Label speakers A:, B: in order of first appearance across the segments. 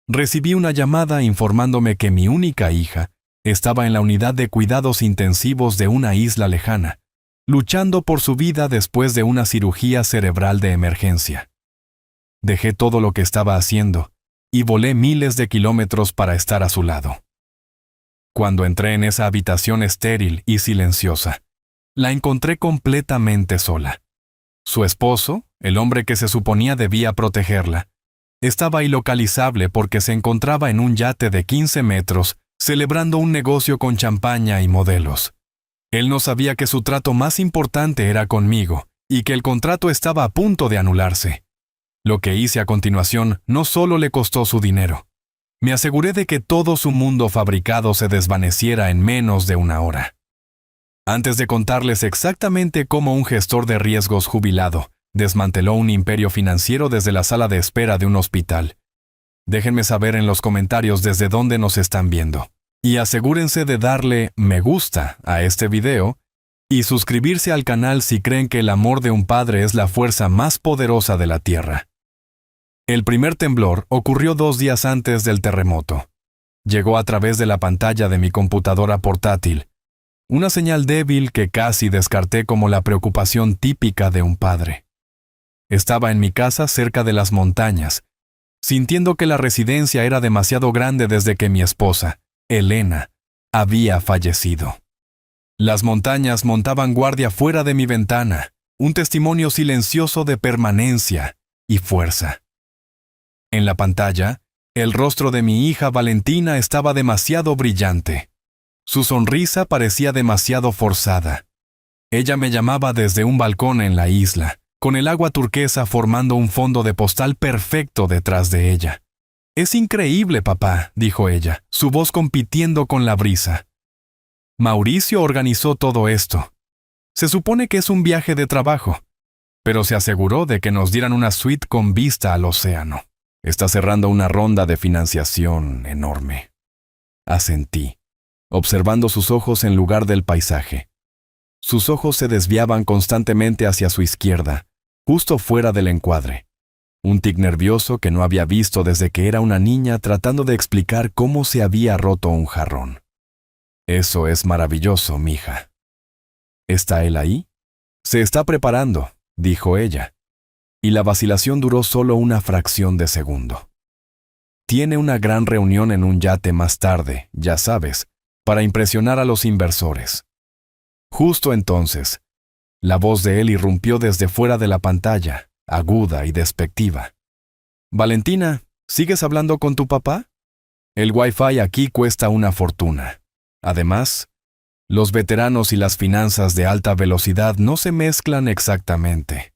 A: recibí una llamada informándome que mi única hija estaba en la unidad de cuidados intensivos de una isla lejana, luchando por su vida después de una cirugía cerebral de emergencia. Dejé todo lo que estaba haciendo y volé miles de kilómetros para estar a su lado. Cuando entré en esa habitación estéril y silenciosa, la encontré completamente sola. Su esposo, el hombre que se suponía debía protegerla, estaba ilocalizable porque se encontraba en un yate de 15 metros celebrando un negocio con champaña y modelos. Él no sabía que su trato más importante era conmigo y que el contrato estaba a punto de anularse. Lo que hice a continuación no solo le costó su dinero. Me aseguré de que todo su mundo fabricado se desvaneciera en menos de una hora. Antes de contarles exactamente cómo un gestor de riesgos jubilado desmanteló un imperio financiero desde la sala de espera de un hospital, déjenme saber en los comentarios desde dónde nos están viendo. Y asegúrense de darle me gusta a este video y suscribirse al canal si creen que el amor de un padre es la fuerza más poderosa de la Tierra. El primer temblor ocurrió 2 días antes del terremoto. Llegó a través de la pantalla de mi computadora portátil, una señal débil que casi descarté como la preocupación típica de un padre. Estaba en mi casa cerca de las montañas, sintiendo que la residencia era demasiado grande desde que mi esposa, Elena, había fallecido. Las montañas montaban guardia fuera de mi ventana, un testimonio silencioso de permanencia y fuerza. En la pantalla, el rostro de mi hija Valentina estaba demasiado brillante. Su sonrisa parecía demasiado forzada. Ella me llamaba desde un balcón en la isla, con el agua turquesa formando un fondo de postal perfecto detrás de ella. «Es increíble, papá», dijo ella, su voz compitiendo con la brisa. Mauricio organizó todo esto. Se supone que es un viaje de trabajo, pero se aseguró de que nos dieran una suite con vista al océano. Está cerrando una ronda de financiación enorme. Asentí, observando sus ojos en lugar del paisaje. Sus ojos se desviaban constantemente hacia su izquierda, justo fuera del encuadre. Un tic nervioso que no había visto desde que era una niña tratando de explicar cómo se había roto un jarrón. «Eso es maravilloso, mija». «¿Está él ahí?» «Se está preparando», dijo ella. Y la vacilación duró solo una fracción de segundo. «Tiene una gran reunión en un yate más tarde, ya sabes, para impresionar a los inversores». Justo entonces, la voz de él irrumpió desde fuera de la pantalla, aguda y despectiva. «Valentina, ¿sigues hablando con tu papá? El Wi-Fi aquí cuesta una fortuna. Además, los veteranos y las finanzas de alta velocidad no se mezclan exactamente.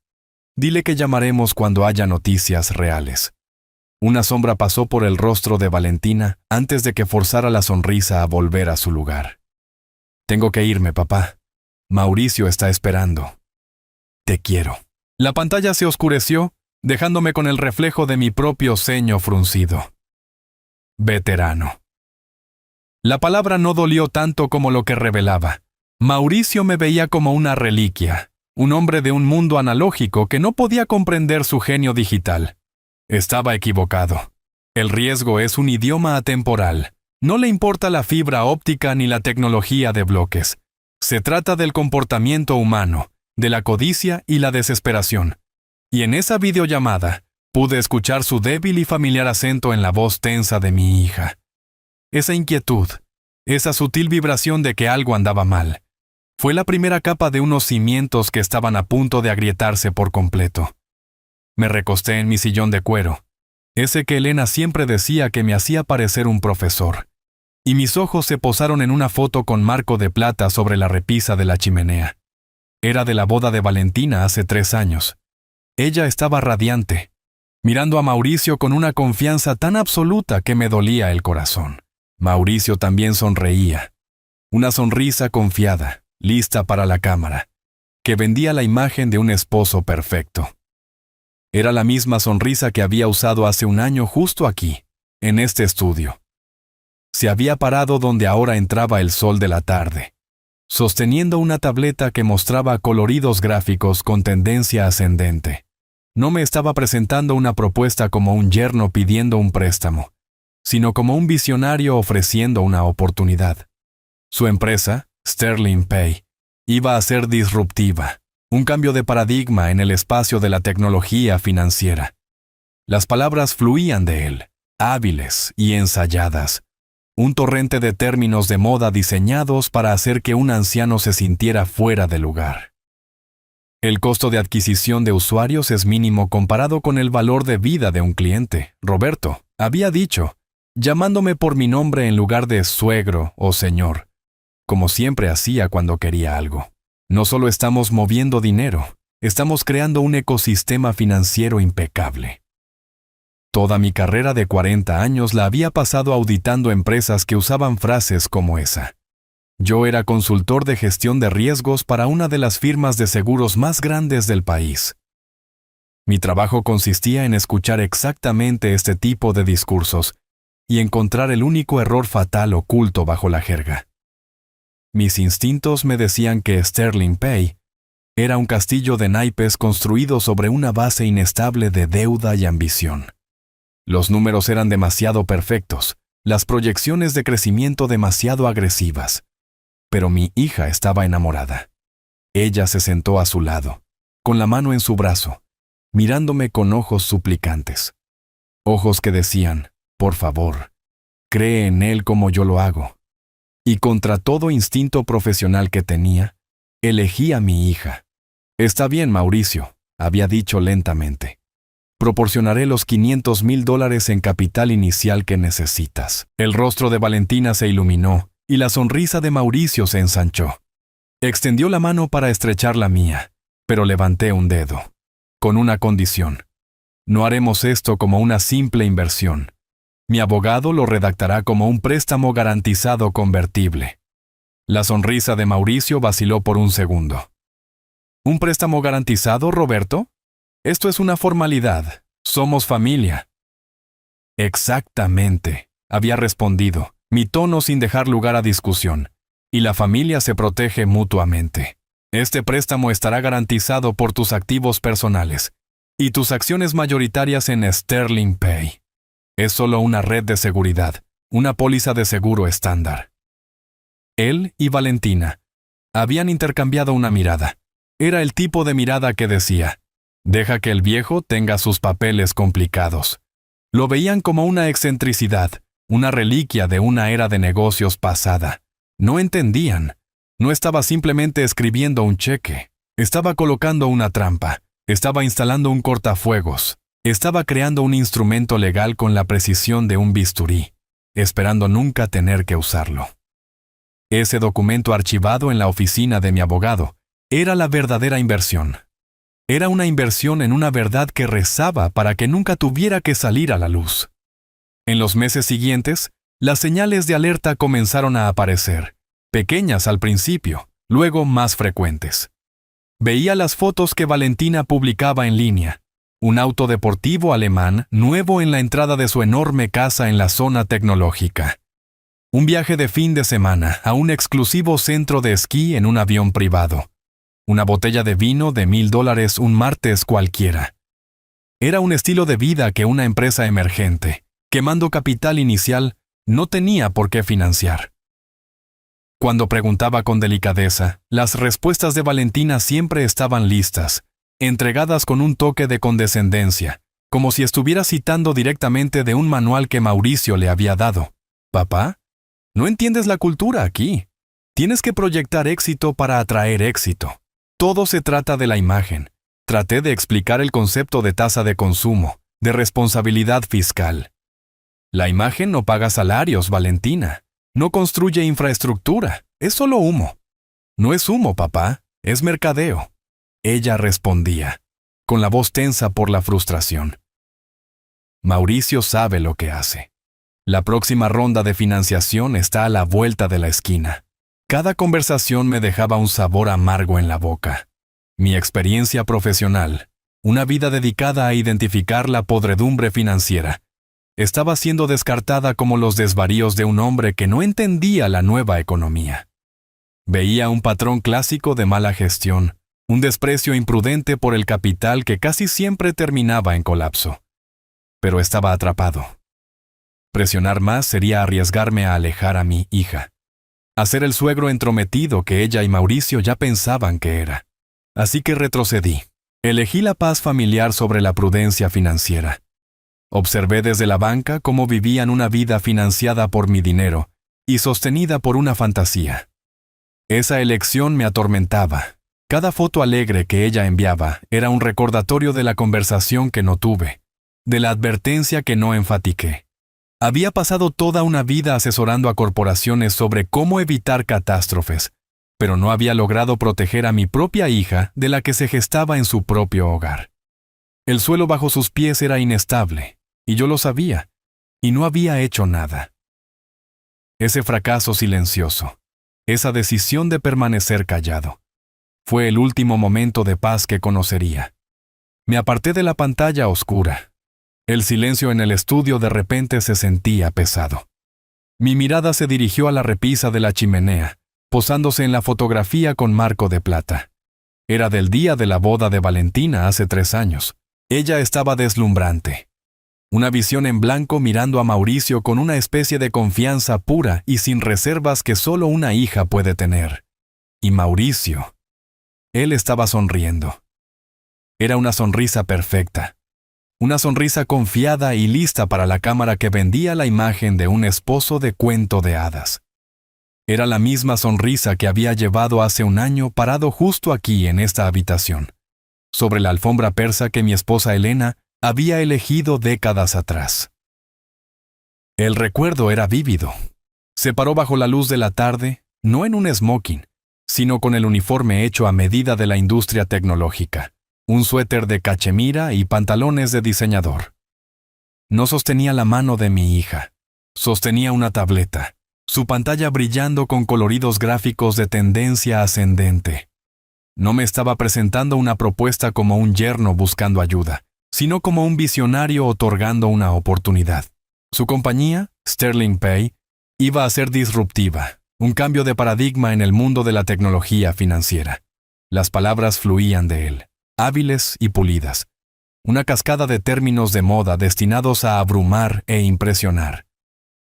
A: Dile que llamaremos cuando haya noticias reales». Una sombra pasó por el rostro de Valentina antes de que forzara la sonrisa a volver a su lugar. «Tengo que irme, papá. Mauricio está esperando. Te quiero». La pantalla se oscureció, dejándome con el reflejo de mi propio ceño fruncido. Veterano. La palabra no dolió tanto como lo que revelaba. Mauricio me veía como una reliquia, un hombre de un mundo analógico que no podía comprender su genio digital. Estaba equivocado. El riesgo es un idioma atemporal. No le importa la fibra óptica ni la tecnología de bloques. Se trata del comportamiento humano, de la codicia y la desesperación. Y en esa videollamada, pude escuchar su débil y familiar acento en la voz tensa de mi hija. Esa inquietud, esa sutil vibración de que algo andaba mal, fue la primera capa de unos cimientos que estaban a punto de agrietarse por completo. Me recosté en mi sillón de cuero, ese que Elena siempre decía que me hacía parecer un profesor, y mis ojos se posaron en una foto con marco de plata sobre la repisa de la chimenea. Era de la boda de Valentina hace 3 años. Ella estaba radiante, mirando a Mauricio con una confianza tan absoluta que me dolía el corazón. Mauricio también sonreía. Una sonrisa confiada, lista para la cámara, que vendía la imagen de un esposo perfecto. Era la misma sonrisa que había usado hace 1 año justo aquí, en este estudio. Se había parado donde ahora entraba el sol de la tarde, sosteniendo una tableta que mostraba coloridos gráficos con tendencia ascendente. No me estaba presentando una propuesta como un yerno pidiendo un préstamo. sino como un visionario ofreciendo una oportunidad. Su empresa, Sterling Pay, iba a ser disruptiva, un cambio de paradigma en el espacio de la tecnología financiera. Las palabras fluían de él, hábiles y ensayadas, un torrente de términos de moda diseñados para hacer que un anciano se sintiera fuera de lugar. El costo de adquisición de usuarios es mínimo comparado con el valor de vida de un cliente, Roberto, había dicho, llamándome por mi nombre en lugar de suegro o señor, como siempre hacía cuando quería algo. No solo estamos moviendo dinero, estamos creando un ecosistema financiero impecable. Toda mi carrera de 40 años la había pasado auditando empresas que usaban frases como esa. Yo era consultor de gestión de riesgos para una de las firmas de seguros más grandes del país. Mi trabajo consistía en escuchar exactamente este tipo de discursos y encontrar el único error fatal oculto bajo la jerga. Mis instintos me decían que Sterling Pay era un castillo de naipes construido sobre una base inestable de deuda y ambición. Los números eran demasiado perfectos, las proyecciones de crecimiento demasiado agresivas. Pero mi hija estaba enamorada. Ella se sentó a su lado, con la mano en su brazo, mirándome con ojos suplicantes. Ojos que decían, por favor, cree en él como yo lo hago. Y contra todo instinto profesional que tenía, elegí a mi hija. Está bien, Mauricio, había dicho lentamente. Proporcionaré los $500,000 en capital inicial que necesitas. El rostro de Valentina se iluminó y la sonrisa de Mauricio se ensanchó. Extendió la mano para estrechar la mía, pero levanté un dedo. Con una condición. No haremos esto como una simple inversión. Mi abogado lo redactará como un préstamo garantizado convertible. La sonrisa de Mauricio vaciló por un segundo. ¿Un préstamo garantizado, Roberto? Esto es una formalidad. Somos familia. Exactamente, había respondido, mi tono sin dejar lugar a discusión. Y la familia se protege mutuamente. Este préstamo estará garantizado por tus activos personales y tus acciones mayoritarias en Sterling Pay. Es solo una red de seguridad, una póliza de seguro estándar. Él y Valentina habían intercambiado una mirada. Era el tipo de mirada que decía, deja que el viejo tenga sus papeles complicados. Lo veían como una excentricidad, una reliquia de una era de negocios pasada. No entendían. No estaba simplemente escribiendo un cheque. Estaba colocando una trampa. Estaba instalando un cortafuegos. Estaba creando un instrumento legal con la precisión de un bisturí, esperando nunca tener que usarlo. Ese documento archivado en la oficina de mi abogado era la verdadera inversión. Era una inversión en una verdad que rezaba para que nunca tuviera que salir a la luz. En los meses siguientes, las señales de alerta comenzaron a aparecer, pequeñas al principio, luego más frecuentes. Veía las fotos que Valentina publicaba en línea, un auto deportivo alemán nuevo en la entrada de su enorme casa en la zona tecnológica. Un viaje de fin de semana a un exclusivo centro de esquí en un avión privado. Una botella de vino de $1,000 un martes cualquiera. Era un estilo de vida que una empresa emergente, quemando capital inicial, no tenía por qué financiar. Cuando preguntaba con delicadeza, las respuestas de Valentina siempre estaban listas, entregadas con un toque de condescendencia, como si estuviera citando directamente de un manual que Mauricio le había dado. «Papá, no entiendes la cultura aquí. Tienes que proyectar éxito para atraer éxito. Todo se trata de la imagen». Traté de explicar el concepto de tasa de consumo, de responsabilidad fiscal. La imagen no paga salarios, Valentina. No construye infraestructura. Es solo humo. No es humo, papá. Es mercadeo. Ella respondía, con la voz tensa por la frustración. Mauricio sabe lo que hace. La próxima ronda de financiación está a la vuelta de la esquina. Cada conversación me dejaba un sabor amargo en la boca. Mi experiencia profesional, una vida dedicada a identificar la podredumbre financiera, estaba siendo descartada como los desvaríos de un hombre que no entendía la nueva economía. Veía un patrón clásico de mala gestión, un desprecio imprudente por el capital que casi siempre terminaba en colapso. Pero estaba atrapado. Presionar más sería arriesgarme a alejar a mi hija, a ser el suegro entrometido que ella y Mauricio ya pensaban que era. Así que retrocedí. Elegí la paz familiar sobre la prudencia financiera. Observé desde la banca cómo vivían una vida financiada por mi dinero y sostenida por una fantasía. Esa elección me atormentaba. Cada foto alegre que ella enviaba era un recordatorio de la conversación que no tuve, de la advertencia que no enfatiqué. Había pasado toda una vida asesorando a corporaciones sobre cómo evitar catástrofes, pero no había logrado proteger a mi propia hija de la que se gestaba en su propio hogar. El suelo bajo sus pies era inestable, y yo lo sabía, y no había hecho nada. Ese fracaso silencioso, esa decisión de permanecer callado, fue el último momento de paz que conocería. Me aparté de la pantalla oscura. El silencio en el estudio de repente se sentía pesado. Mi mirada se dirigió a la repisa de la chimenea, posándose en la fotografía con marco de plata. Era del día de la boda de Valentina hace 3 años. Ella estaba deslumbrante. Una visión en blanco mirando a Mauricio con una especie de confianza pura y sin reservas que solo una hija puede tener. Y Mauricio. Él estaba sonriendo. Era una sonrisa perfecta. Una sonrisa confiada y lista para la cámara que vendía la imagen de un esposo de cuento de hadas. Era la misma sonrisa que había llevado hace 1 año parado justo aquí en esta habitación, sobre la alfombra persa que mi esposa Elena había elegido décadas atrás. El recuerdo era vívido. Se paró bajo la luz de la tarde, no en un smoking, sino con el uniforme hecho a medida de la industria tecnológica, un suéter de cachemira y pantalones de diseñador. No sostenía la mano de mi hija, sostenía una tableta, su pantalla brillando con coloridos gráficos de tendencia ascendente. No me estaba presentando una propuesta como un yerno buscando ayuda, sino como un visionario otorgando una oportunidad. Su compañía, Sterling Pay, iba a ser disruptiva, un cambio de paradigma en el mundo de la tecnología financiera. Las palabras fluían de él, hábiles y pulidas. Una cascada de términos de moda destinados a abrumar e impresionar.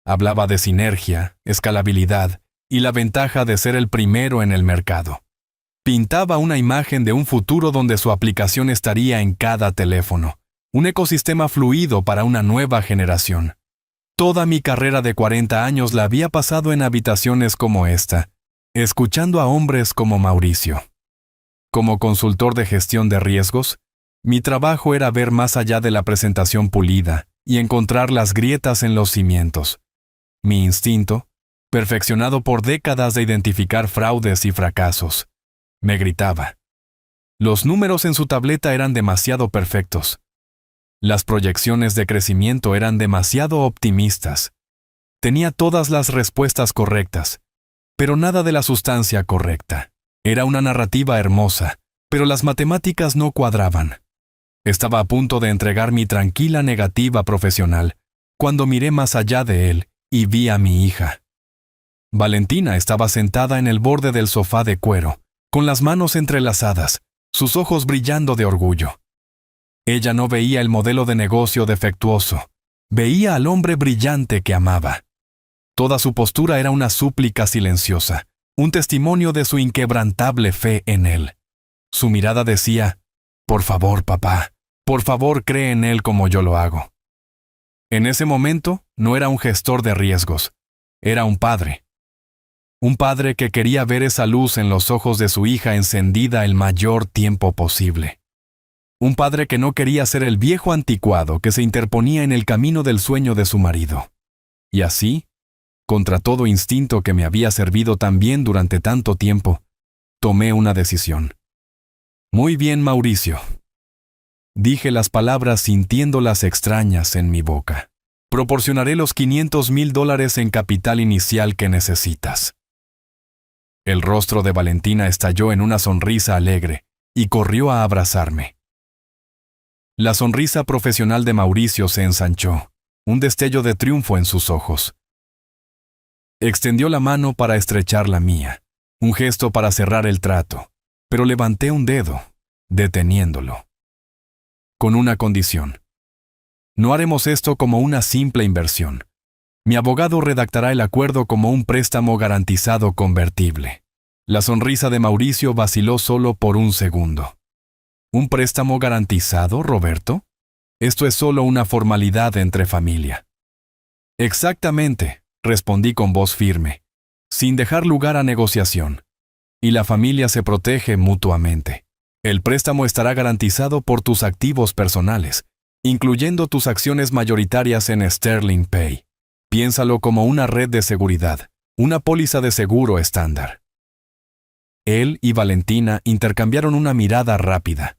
A: Hablaba de sinergia, escalabilidad y la ventaja de ser el primero en el mercado. Pintaba una imagen de un futuro donde su aplicación estaría en cada teléfono, un ecosistema fluido para una nueva generación. Toda mi carrera de 40 años la había pasado en habitaciones como esta, escuchando a hombres como Mauricio. Como consultor de gestión de riesgos, mi trabajo era ver más allá de la presentación pulida y encontrar las grietas en los cimientos. Mi instinto, perfeccionado por décadas de identificar fraudes y fracasos, me gritaba. Los números en su tableta eran demasiado perfectos. Las proyecciones de crecimiento eran demasiado optimistas. Tenía todas las respuestas correctas, pero nada de la sustancia correcta. Era una narrativa hermosa, pero las matemáticas no cuadraban. Estaba a punto de entregar mi tranquila negativa profesional, cuando miré más allá de él y vi a mi hija. Valentina estaba sentada en el borde del sofá de cuero, con las manos entrelazadas, sus ojos brillando de orgullo. Ella no veía el modelo de negocio defectuoso, veía al hombre brillante que amaba. Toda su postura era una súplica silenciosa, un testimonio de su inquebrantable fe en él. Su mirada decía, «Por favor, papá, por favor cree en él como yo lo hago». En ese momento no era un gestor de riesgos, era un padre. Un padre que quería ver esa luz en los ojos de su hija encendida el mayor tiempo posible. Un padre que no quería ser el viejo anticuado que se interponía en el camino del sueño de su marido. Y así, contra todo instinto que me había servido tan bien durante tanto tiempo, tomé una decisión. «Muy bien, Mauricio». Dije las palabras sintiéndolas extrañas en mi boca. «Proporcionaré los $500,000 en capital inicial que necesitas». El rostro de Valentina estalló en una sonrisa alegre y corrió a abrazarme. La sonrisa profesional de Mauricio se ensanchó, un destello de triunfo en sus ojos. Extendió la mano para estrechar la mía, un gesto para cerrar el trato, pero levanté un dedo, deteniéndolo. Con una condición. No haremos esto como una simple inversión. Mi abogado redactará el acuerdo como un préstamo garantizado convertible. La sonrisa de Mauricio vaciló solo por un segundo. ¿Un préstamo garantizado, Roberto? Esto es solo una formalidad entre familia. Exactamente, respondí con voz firme, sin dejar lugar a negociación. Y la familia se protege mutuamente. El préstamo estará garantizado por tus activos personales, incluyendo tus acciones mayoritarias en Sterling Pay. Piénsalo como una red de seguridad, una póliza de seguro estándar. Él y Valentina intercambiaron una mirada rápida.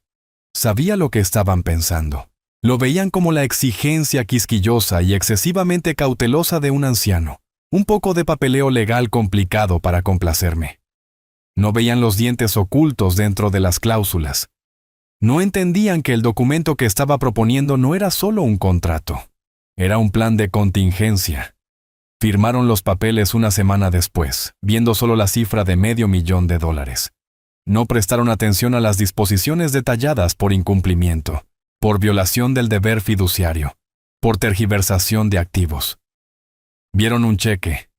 A: Sabía lo que estaban pensando. Lo veían como la exigencia quisquillosa y excesivamente cautelosa de un anciano, un poco de papeleo legal complicado para complacerme. No veían los dientes ocultos dentro de las cláusulas. No entendían que el documento que estaba proponiendo no era solo un contrato. Era un plan de contingencia. Firmaron los papeles una semana después, viendo solo la cifra de $500,000. No prestaron atención a las disposiciones detalladas por incumplimiento, por violación del deber fiduciario, por tergiversación de activos. Vieron un cheque.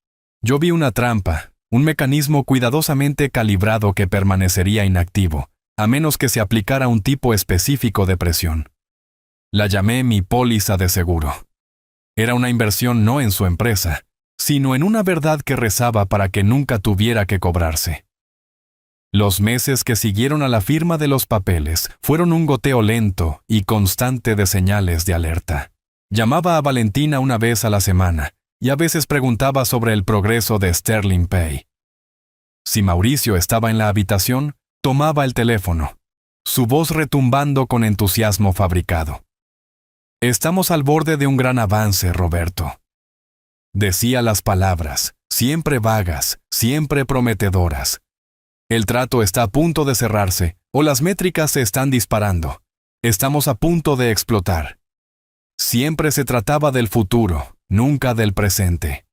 A: Yo vi una trampa, un mecanismo cuidadosamente calibrado que permanecería inactivo, a menos que se aplicara un tipo específico de presión. La llamé mi póliza de seguro. Era una inversión no en su empresa, sino en una verdad que rezaba para que nunca tuviera que cobrarse. Los meses que siguieron a la firma de los papeles fueron un goteo lento y constante de señales de alerta. Llamaba a Valentina una vez a la semana y a veces preguntaba sobre el progreso de Sterling Pay. Si Mauricio estaba en la habitación, tomaba el teléfono, su voz retumbando con entusiasmo fabricado. «Estamos al borde de un gran avance, Roberto». Decía las palabras, siempre vagas, siempre prometedoras. El trato está a punto de cerrarse, o las métricas se están disparando. Estamos a punto de explotar. Siempre se trataba del futuro, nunca del presente.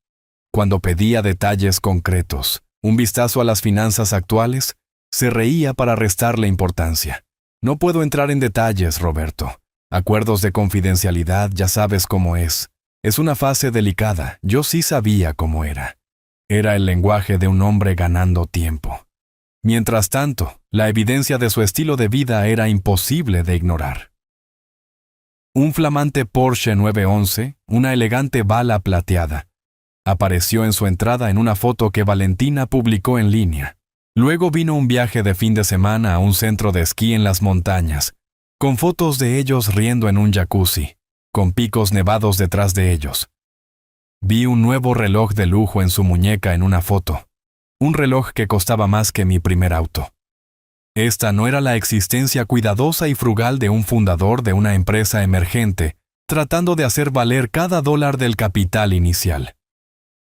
A: Cuando pedía detalles concretos, un vistazo a las finanzas actuales, se reía para restarle importancia. No puedo entrar en detalles, Roberto. Acuerdos de confidencialidad, ya sabes cómo es. Es una fase delicada, yo sí sabía cómo era. Era el lenguaje de un hombre ganando tiempo. Mientras tanto, la evidencia de su estilo de vida era imposible de ignorar. Un flamante Porsche 911, una elegante bala plateada, apareció en su entrada en una foto que Valentina publicó en línea. Luego vino un viaje de fin de semana a un centro de esquí en las montañas, con fotos de ellos riendo en un jacuzzi, con picos nevados detrás de ellos. Vi un nuevo reloj de lujo en su muñeca en una foto, un reloj que costaba más que mi primer auto. Esta no era la existencia cuidadosa y frugal de un fundador de una empresa emergente, tratando de hacer valer cada dólar del capital inicial.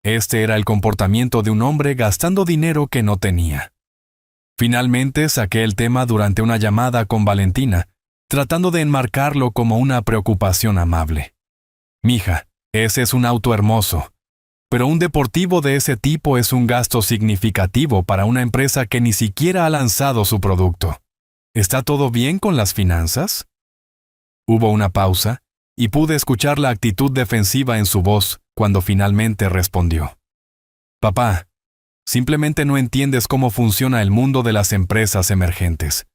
A: Este era el comportamiento de un hombre gastando dinero que no tenía. Finalmente saqué el tema durante una llamada con Valentina, tratando de enmarcarlo como una preocupación amable. «Mija, ese es un auto hermoso, pero un deportivo de ese tipo es un gasto significativo para una empresa que ni siquiera ha lanzado su producto. ¿Está todo bien con las finanzas?» Hubo una pausa, y pude escuchar la actitud defensiva en su voz cuando finalmente respondió. «Papá, simplemente no entiendes cómo funciona el mundo de las empresas emergentes.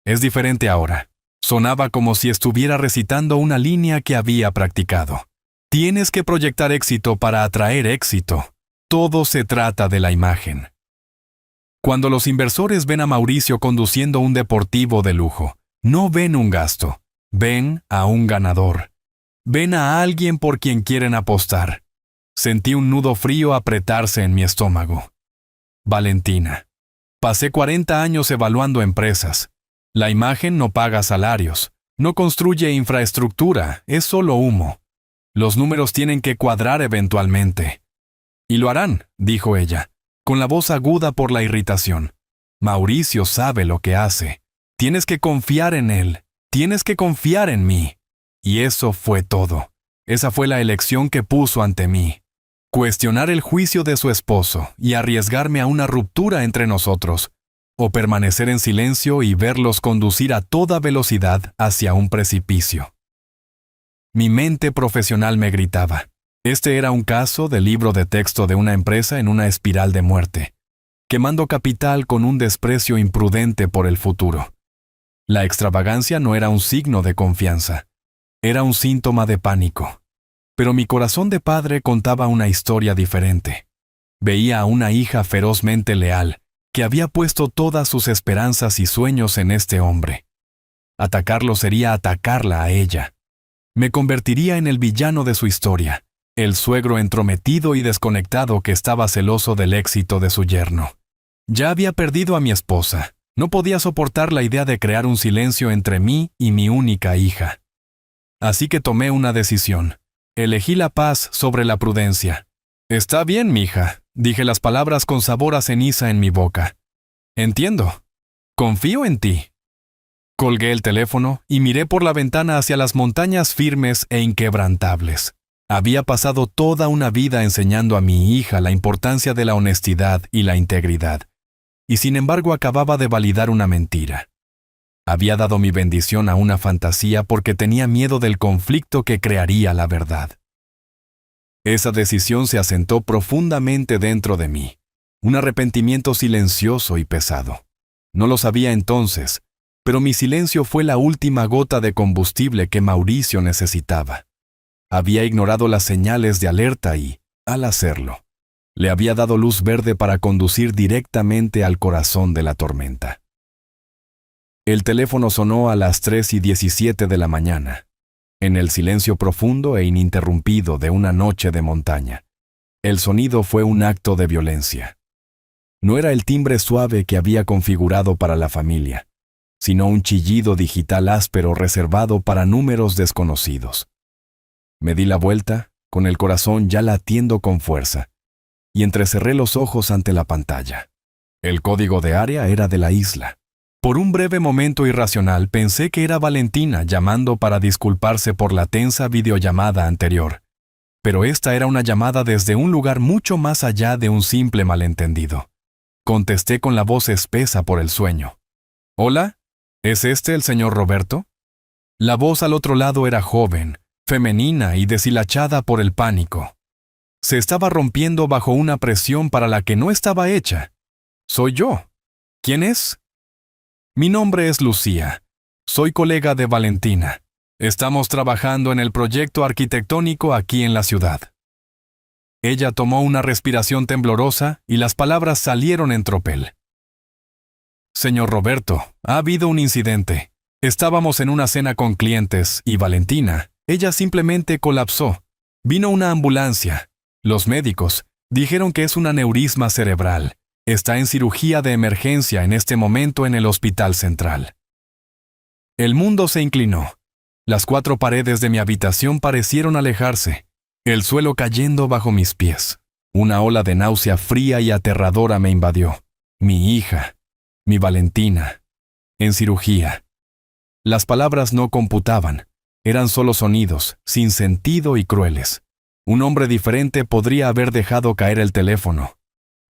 A: Es diferente ahora». Sonaba como si estuviera recitando una línea que había practicado. Tienes que proyectar éxito para atraer éxito. Todo se trata de la imagen. Cuando los inversores ven a Mauricio conduciendo un deportivo de lujo, no ven un gasto, ven a un ganador. Ven a alguien por quien quieren apostar. Sentí un nudo frío apretarse en mi estómago. Valentina. Pasé 40 años evaluando empresas. La imagen no paga salarios, no construye infraestructura, es solo humo. Los números tienen que cuadrar eventualmente. Y lo harán, dijo ella, con la voz aguda por la irritación. Mauricio sabe lo que hace. Tienes que confiar en él, tienes que confiar en mí. Y eso fue todo. Esa fue la elección que puso ante mí. Cuestionar el juicio de su esposo y arriesgarme a una ruptura entre nosotros, o permanecer en silencio y verlos conducir a toda velocidad hacia un precipicio. Mi mente profesional me gritaba, Este era un caso de libro de texto de una empresa en una espiral de muerte, quemando capital con un desprecio imprudente por el futuro. La extravagancia no era un signo de confianza, era un síntoma de pánico. Pero mi corazón de padre contaba una historia diferente. Veía a una hija ferozmente leal, que había puesto todas sus esperanzas y sueños en este hombre. Atacarlo sería atacarla a ella. Me convertiría en el villano de su historia, el suegro entrometido y desconectado que estaba celoso del éxito de su yerno. Ya había perdido a mi esposa. No podía soportar la idea de crear un silencio entre mí y mi única hija. Así que tomé una decisión. Elegí la paz sobre la prudencia. Está bien, mija, dije las palabras con sabor a ceniza en mi boca. Entiendo. Confío en ti. Colgué el teléfono y miré por la ventana hacia las montañas firmes e inquebrantables. Había pasado toda una vida enseñando a mi hija la importancia de la honestidad y la integridad, y sin embargo acababa de validar una mentira. Había dado mi bendición a una fantasía porque tenía miedo del conflicto que crearía la verdad. Esa decisión se asentó profundamente dentro de mí, un arrepentimiento silencioso y pesado. No lo sabía entonces, pero mi silencio fue la última gota de combustible que Mauricio necesitaba. Había ignorado las señales de alerta y, al hacerlo, le había dado luz verde para conducir directamente al corazón de la tormenta. El teléfono sonó a las 3:17 de la mañana, en el silencio profundo e ininterrumpido de una noche de montaña. El sonido fue un acto de violencia. No era el timbre suave que había configurado para la familia, sino un chillido digital áspero reservado para números desconocidos. Me di la vuelta, con el corazón ya latiendo con fuerza, y entrecerré los ojos ante la pantalla. El código de área era de la isla. Por un breve momento irracional pensé que era Valentina llamando para disculparse por la tensa videollamada anterior, pero esta era una llamada desde un lugar mucho más allá de un simple malentendido. Contesté con la voz espesa por el sueño. «¿Hola? ¿Es este el señor Roberto?» La voz al otro lado era joven, femenina y deshilachada por el pánico. Se estaba rompiendo bajo una presión para la que no estaba hecha. «Soy yo. ¿Quién es?» «Mi nombre es Lucía. Soy colega de Valentina. Estamos trabajando en el proyecto arquitectónico aquí en la ciudad». Ella tomó una respiración temblorosa y las palabras salieron en tropel. «Señor Roberto, ha habido un incidente. Estábamos en una cena con clientes y Valentina, ella simplemente colapsó. Vino una ambulancia. Los médicos dijeron que es un aneurisma cerebral. Está en cirugía de emergencia en este momento en el hospital central». El mundo se inclinó. Las 4 paredes de mi habitación parecieron alejarse, el suelo cayendo bajo mis pies. Una ola de náusea fría y aterradora me invadió. Mi hija, mi Valentina, en cirugía. Las palabras no computaban, eran solo sonidos, sin sentido y crueles. Un hombre diferente podría haber dejado caer el teléfono.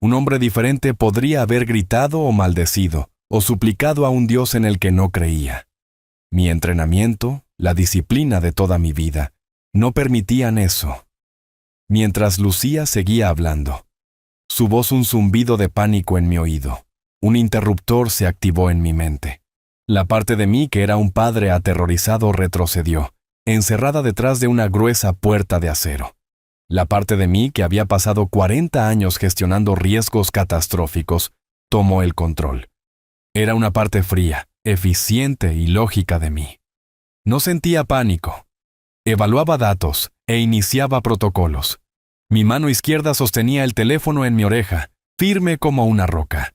A: Un hombre diferente podría haber gritado o maldecido, o suplicado a un Dios en el que no creía. Mi entrenamiento, la disciplina de toda mi vida, no permitían eso. Mientras Lucía seguía hablando, su voz un zumbido de pánico en mi oído. Un interruptor se activó en mi mente. La parte de mí que era un padre aterrorizado retrocedió, encerrada detrás de una gruesa puerta de acero. La parte de mí que había pasado 40 años gestionando riesgos catastróficos tomó el control. Era una parte fría, eficiente y lógica de mí. No sentía pánico. Evaluaba datos e iniciaba protocolos. Mi mano izquierda sostenía el teléfono en mi oreja, firme como una roca.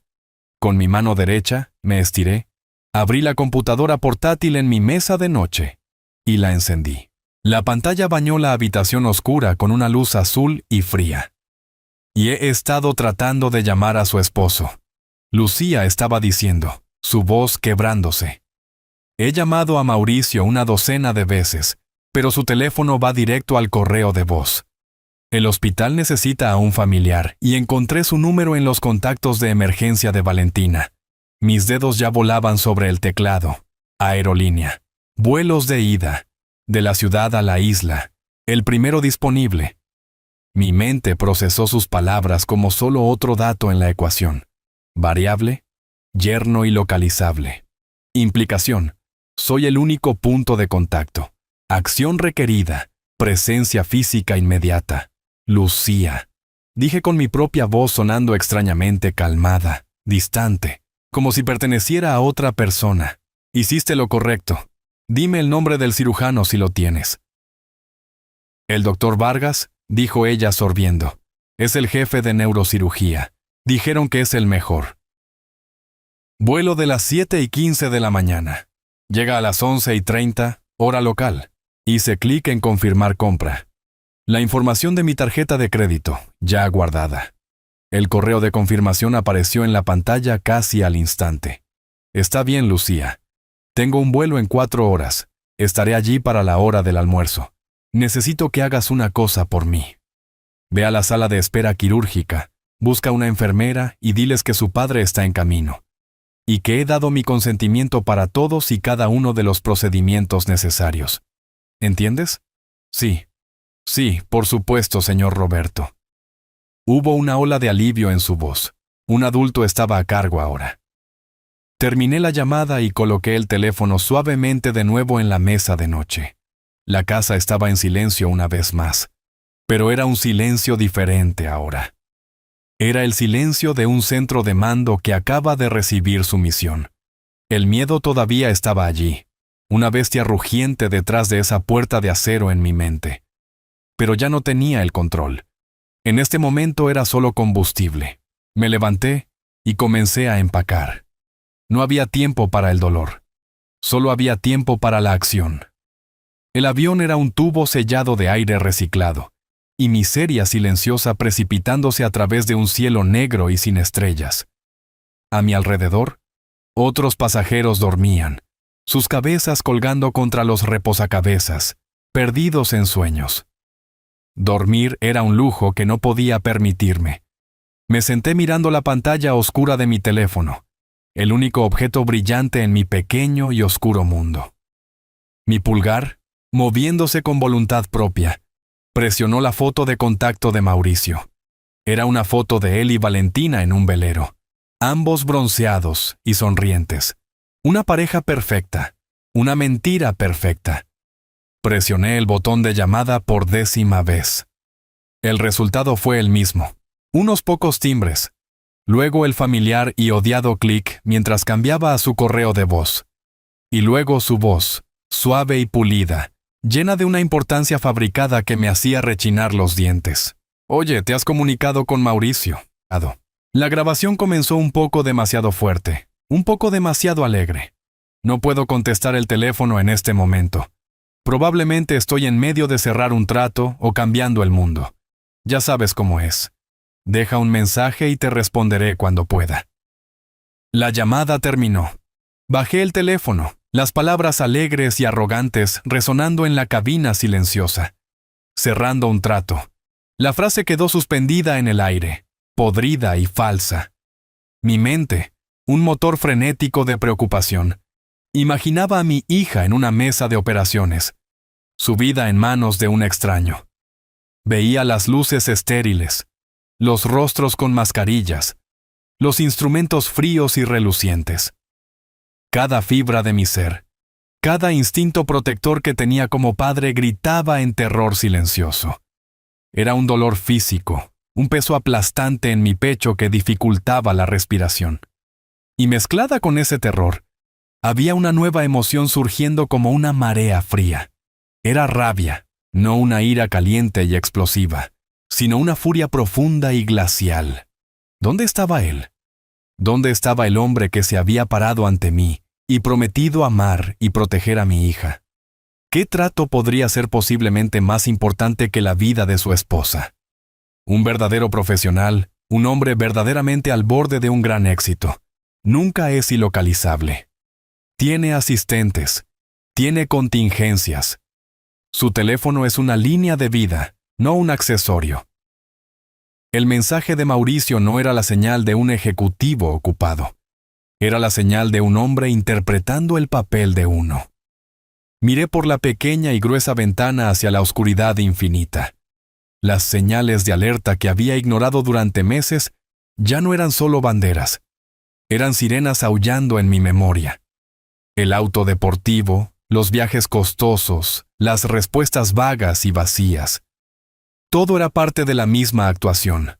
A: Con mi mano derecha, me estiré, abrí la computadora portátil en mi mesa de noche y la encendí. La pantalla bañó la habitación oscura con una luz azul y fría. Y he estado tratando de llamar a su esposo. Lucía estaba diciendo, su voz quebrándose. He llamado a Mauricio una docena de veces, pero su teléfono va directo al correo de voz. El hospital necesita a un familiar y encontré su número en los contactos de emergencia de Valentina. Mis dedos ya volaban sobre el teclado. Aerolínea. Vuelos de ida. De la ciudad a la isla. El primero disponible. Mi mente procesó sus palabras como solo otro dato en la ecuación. Variable, yerno y localizable. Implicación: soy el único punto de contacto. Acción requerida, presencia física inmediata. Lucía. Dije con mi propia voz sonando extrañamente calmada, distante, como si perteneciera a otra persona. Hiciste lo correcto. Dime el nombre del cirujano si lo tienes. El doctor Vargas, dijo ella sorbiendo. Es el jefe de neurocirugía. Dijeron que es el mejor. Vuelo de las 7:15 de la mañana. Llega a las 11:30, hora local. Hice clic en confirmar compra. La información de mi tarjeta de crédito, ya guardada. El correo de confirmación apareció en la pantalla casi al instante. Está bien, Lucía. Tengo un vuelo en 4 horas. Estaré allí para la hora del almuerzo. Necesito que hagas una cosa por mí. Ve a la sala de espera quirúrgica, busca una enfermera y diles que su padre está en camino. Y que he dado mi consentimiento para todos y cada uno de los procedimientos necesarios. ¿Entiendes? Sí. Sí, por supuesto, señor Roberto. Hubo una ola de alivio en su voz. Un adulto estaba a cargo ahora. Terminé la llamada y coloqué el teléfono suavemente de nuevo en la mesa de noche. La casa estaba en silencio una vez más. Pero era un silencio diferente ahora. Era el silencio de un centro de mando que acaba de recibir su misión. El miedo todavía estaba allí, una bestia rugiente detrás de esa puerta de acero en mi mente. Pero ya no tenía el control. En este momento era solo combustible. Me levanté y comencé a empacar. No había tiempo para el dolor. Solo había tiempo para la acción. El avión era un tubo sellado de aire reciclado, y miseria silenciosa precipitándose a través de un cielo negro y sin estrellas. A mi alrededor, otros pasajeros dormían, sus cabezas colgando contra los reposacabezas, perdidos en sueños. Dormir era un lujo que no podía permitirme. Me senté mirando la pantalla oscura de mi teléfono, el único objeto brillante en mi pequeño y oscuro mundo. Mi pulgar, moviéndose con voluntad propia, presionó la foto de contacto de Mauricio. Era una foto de él y Valentina en un velero, ambos bronceados y sonrientes. Una pareja perfecta, una mentira perfecta. Presioné el botón de llamada por 10ª vez. El resultado fue el mismo, unos pocos timbres. Luego el familiar y odiado clic mientras cambiaba a su correo de voz. Y luego su voz, suave y pulida, llena de una importancia fabricada que me hacía rechinar los dientes. Oye, ¿te has comunicado con Mauricio? Ado. La grabación comenzó un poco demasiado fuerte, un poco demasiado alegre. No puedo contestar el teléfono en este momento. Probablemente estoy en medio de cerrar un trato o cambiando el mundo. Ya sabes cómo es. Deja un mensaje y te responderé cuando pueda. La llamada terminó. Bajé el teléfono, las palabras alegres y arrogantes resonando en la cabina silenciosa. Cerrando un trato. La frase quedó suspendida en el aire, podrida y falsa. Mi mente, un motor frenético de preocupación, imaginaba a mi hija en una mesa de operaciones, subida en manos de un extraño. Veía las luces estériles, los rostros con mascarillas, los instrumentos fríos y relucientes. Cada fibra de mi ser, cada instinto protector que tenía como padre gritaba en terror silencioso. Era un dolor físico, un peso aplastante en mi pecho que dificultaba la respiración. Y mezclada con ese terror, había una nueva emoción surgiendo como una marea fría. Era rabia, no una ira caliente y explosiva, sino una furia profunda y glacial. ¿Dónde estaba él? ¿Dónde estaba el hombre que se había parado ante mí y prometido amar y proteger a mi hija? ¿Qué trato podría ser posiblemente más importante que la vida de su esposa? Un verdadero profesional, un hombre verdaderamente al borde de un gran éxito, nunca es ilocalizable. Tiene asistentes, tiene contingencias. Su teléfono es una línea de vida, no un accesorio. El mensaje de Mauricio no era la señal de un ejecutivo ocupado. Era la señal de un hombre interpretando el papel de uno. Miré por la pequeña y gruesa ventana hacia la oscuridad infinita. Las señales de alerta que había ignorado durante meses ya no eran solo banderas. Eran sirenas aullando en mi memoria. El auto deportivo, los viajes costosos, las respuestas vagas y vacías. Todo era parte de la misma actuación.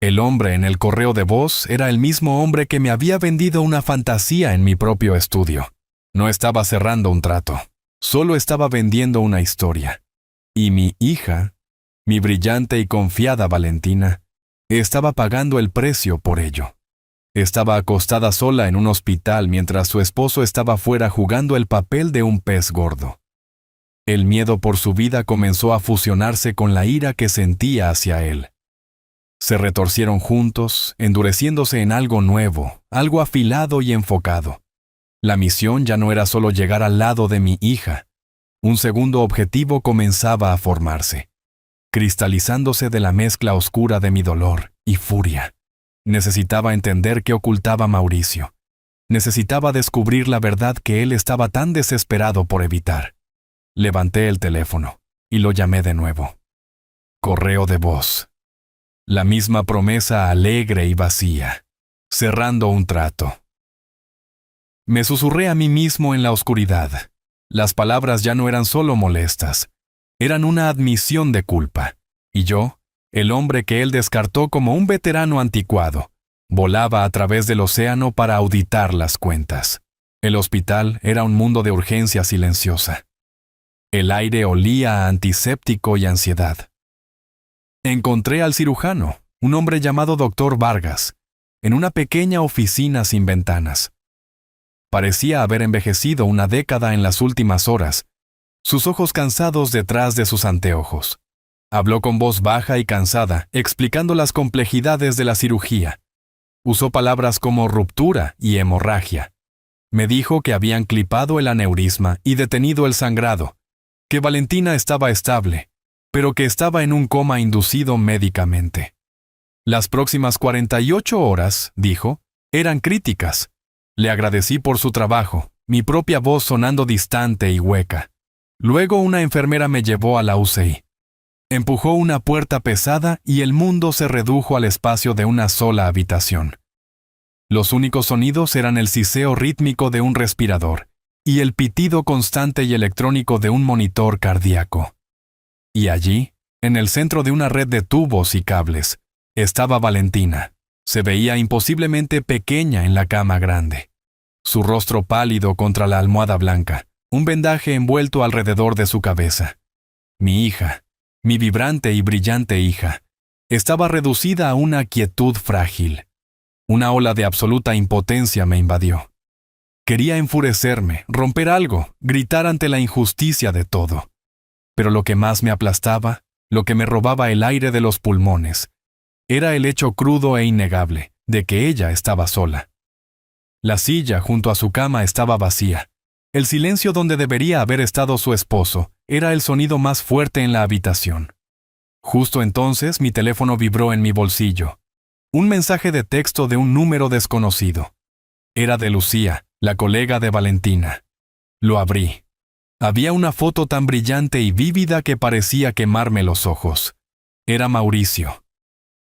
A: El hombre en el correo de voz era el mismo hombre que me había vendido una fantasía en mi propio estudio. No estaba cerrando un trato, solo estaba vendiendo una historia. Y mi hija, mi brillante y confiada Valentina, estaba pagando el precio por ello. Estaba acostada sola en un hospital mientras su esposo estaba fuera jugando el papel de un pez gordo. El miedo por su vida comenzó a fusionarse con la ira que sentía hacia él. Se retorcieron juntos, endureciéndose en algo nuevo, algo afilado y enfocado. La misión ya no era solo llegar al lado de mi hija. Un segundo objetivo comenzaba a formarse, cristalizándose de la mezcla oscura de mi dolor y furia. Necesitaba entender qué ocultaba Mauricio. Necesitaba descubrir la verdad que él estaba tan desesperado por evitar. Levanté el teléfono y lo llamé de nuevo. Correo de voz. La misma promesa alegre y vacía, cerrando un trato. Me susurré a mí mismo en la oscuridad. Las palabras ya no eran solo molestas, eran una admisión de culpa. Y yo, el hombre que él descartó como un veterano anticuado, volaba a través del océano para auditar las cuentas. El hospital era un mundo de urgencia silenciosa. El aire olía a antiséptico y ansiedad. Encontré al cirujano, un hombre llamado Dr. Vargas, en una pequeña oficina sin ventanas. Parecía haber envejecido una década en las últimas horas, sus ojos cansados detrás de sus anteojos. Habló con voz baja y cansada, explicando las complejidades de la cirugía. Usó palabras como ruptura y hemorragia. Me dijo que habían clipado el aneurisma y detenido el sangrado, que Valentina estaba estable, pero que estaba en un coma inducido médicamente. Las próximas 48 horas, dijo, eran críticas. Le agradecí por su trabajo, mi propia voz sonando distante y hueca. Luego una enfermera me llevó a la UCI. Empujó una puerta pesada y el mundo se redujo al espacio de una sola habitación. Los únicos sonidos eran el siseo rítmico de un respirador y el pitido constante y electrónico de un monitor cardíaco. Y allí, en el centro de una red de tubos y cables, estaba Valentina. Se veía imposiblemente pequeña en la cama grande. Su rostro pálido contra la almohada blanca, un vendaje envuelto alrededor de su cabeza. Mi hija, mi vibrante y brillante hija, estaba reducida a una quietud frágil. Una ola de absoluta impotencia me invadió. Quería enfurecerme, romper algo, gritar ante la injusticia de todo. Pero lo que más me aplastaba, lo que me robaba el aire de los pulmones, era el hecho crudo e innegable de que ella estaba sola. La silla junto a su cama estaba vacía. El silencio donde debería haber estado su esposo era el sonido más fuerte en la habitación. Justo entonces mi teléfono vibró en mi bolsillo. Un mensaje de texto de un número desconocido. Era de Lucía, la colega de Valentina. Lo abrí. Había una foto tan brillante y vívida que parecía quemarme los ojos. Era Mauricio.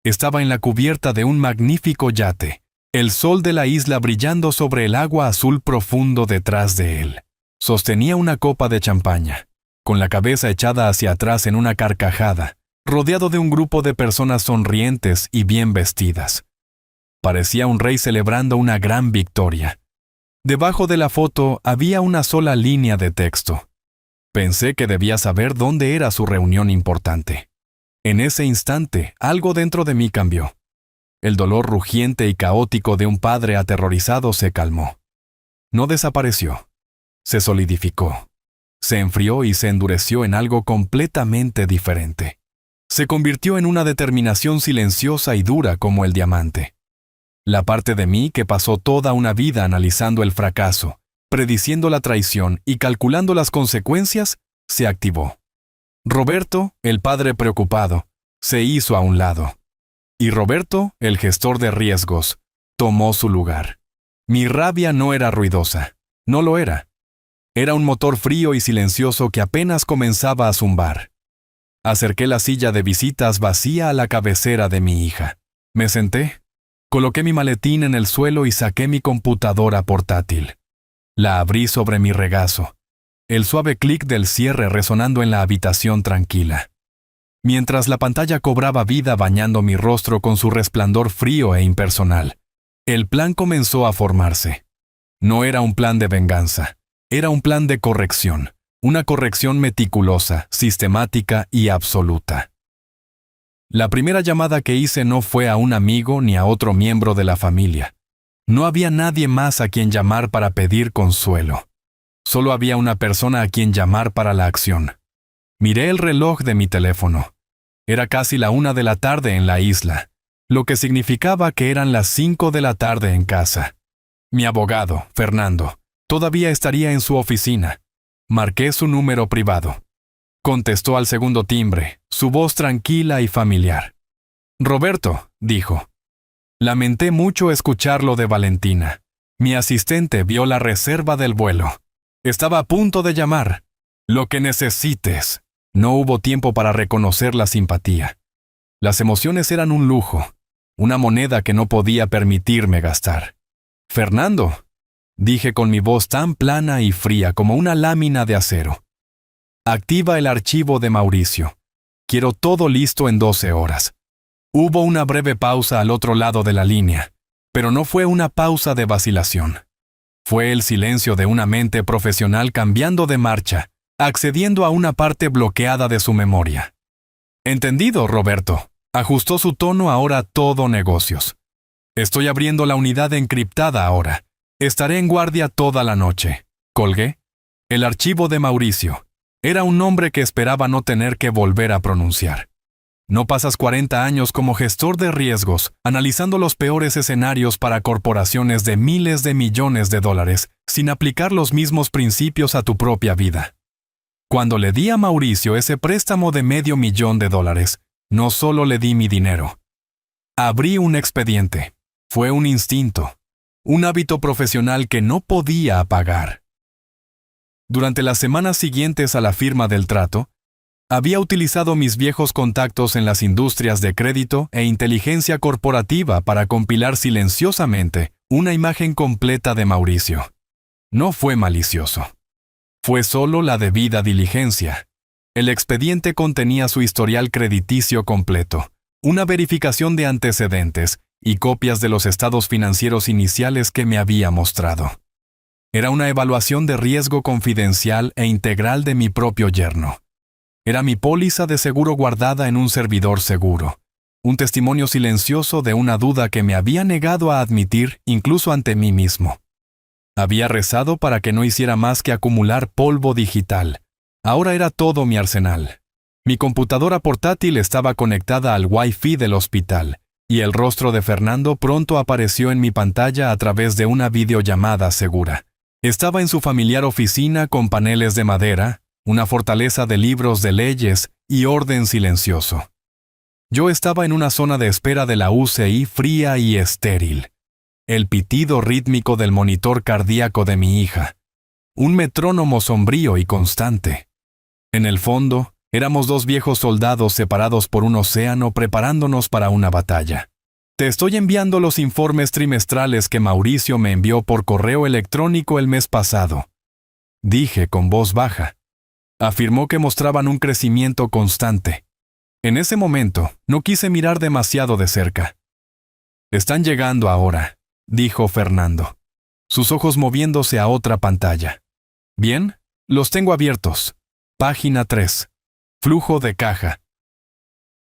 A: Estaba en la cubierta de un magnífico yate, el sol de la isla brillando sobre el agua azul profundo detrás de él. Sostenía una copa de champaña, con la cabeza echada hacia atrás en una carcajada, rodeado de un grupo de personas sonrientes y bien vestidas. Parecía un rey celebrando una gran victoria. Debajo de la foto había una sola línea de texto. Pensé que debía saber dónde era su reunión importante. En ese instante, algo dentro de mí cambió. El dolor rugiente y caótico de un padre aterrorizado se calmó. No desapareció. Se solidificó. Se enfrió y se endureció en algo completamente diferente. Se convirtió en una determinación silenciosa y dura como el diamante. La parte de mí que pasó toda una vida analizando el fracaso, prediciendo la traición y calculando las consecuencias, se activó. Roberto, el padre preocupado, se hizo a un lado. Y Roberto, el gestor de riesgos, tomó su lugar. Mi rabia no era ruidosa, no lo era. Era un motor frío y silencioso que apenas comenzaba a zumbar. Acerqué la silla de visitas vacía a la cabecera de mi hija. Me senté, coloqué mi maletín en el suelo y saqué mi computadora portátil. La abrí sobre mi regazo, el suave clic del cierre resonando en la habitación tranquila. Mientras la pantalla cobraba vida bañando mi rostro con su resplandor frío e impersonal, el plan comenzó a formarse. No era un plan de venganza, era un plan de corrección, una corrección meticulosa, sistemática y absoluta. La primera llamada que hice no fue a un amigo ni a otro miembro de la familia. No había nadie más a quien llamar para pedir consuelo. Solo había una persona a quien llamar para la acción. Miré el reloj de mi teléfono. Era casi la 1 de la tarde en la isla, lo que significaba que eran las 5 de la tarde en casa. Mi abogado, Fernando, todavía estaría en su oficina. Marqué su número privado. Contestó al segundo timbre, su voz tranquila y familiar. «Roberto», dijo. Lamenté mucho escucharlo de Valentina. Mi asistente vio la reserva del vuelo. Estaba a punto de llamar. «Lo que necesites». No hubo tiempo para reconocer la simpatía. Las emociones eran un lujo, una moneda que no podía permitirme gastar. «Fernando», dije con mi voz tan plana y fría como una lámina de acero. «Activa el archivo de Mauricio. Quiero todo listo en 12 horas». Hubo una breve pausa al otro lado de la línea, pero no fue una pausa de vacilación. Fue el silencio de una mente profesional cambiando de marcha, accediendo a una parte bloqueada de su memoria. «Entendido, Roberto», ajustó su tono ahora todo negocios. «Estoy abriendo la unidad encriptada ahora. Estaré en guardia toda la noche». Colgué. El archivo de Mauricio. Era un nombre que esperaba no tener que volver a pronunciar. No pasas 40 años como gestor de riesgos, analizando los peores escenarios para corporaciones de miles de millones de dólares, sin aplicar los mismos principios a tu propia vida. Cuando le di a Mauricio ese préstamo de $500,000, no solo le di mi dinero. Abrí un expediente. Fue un instinto, un hábito profesional que no podía apagar. Durante las semanas siguientes a la firma del trato, había utilizado mis viejos contactos en las industrias de crédito e inteligencia corporativa para compilar silenciosamente una imagen completa de Mauricio. No fue malicioso. Fue solo la debida diligencia. El expediente contenía su historial crediticio completo, una verificación de antecedentes y copias de los estados financieros iniciales que me había mostrado. Era una evaluación de riesgo confidencial e integral de mi propio yerno. Era mi póliza de seguro guardada en un servidor seguro, un testimonio silencioso de una duda que me había negado a admitir incluso ante mí mismo. Había rezado para que no hiciera más que acumular polvo digital. Ahora era todo mi arsenal. Mi computadora portátil estaba conectada al Wi-Fi del hospital, y el rostro de Fernando pronto apareció en mi pantalla a través de una videollamada segura. Estaba en su familiar oficina con paneles de madera, una fortaleza de libros de leyes y orden silencioso. Yo estaba en una zona de espera de la UCI fría y estéril. El pitido rítmico del monitor cardíaco de mi hija. Un metrónomo sombrío y constante. En el fondo, éramos dos viejos soldados separados por un océano preparándonos para una batalla. «Te estoy enviando los informes trimestrales que Mauricio me envió por correo electrónico el mes pasado», dije con voz baja. Afirmó que mostraban un crecimiento constante. En ese momento, no quise mirar demasiado de cerca. «Están llegando ahora», dijo Fernando, sus ojos moviéndose a otra pantalla. «Bien, los tengo abiertos. Página 3. Flujo de caja».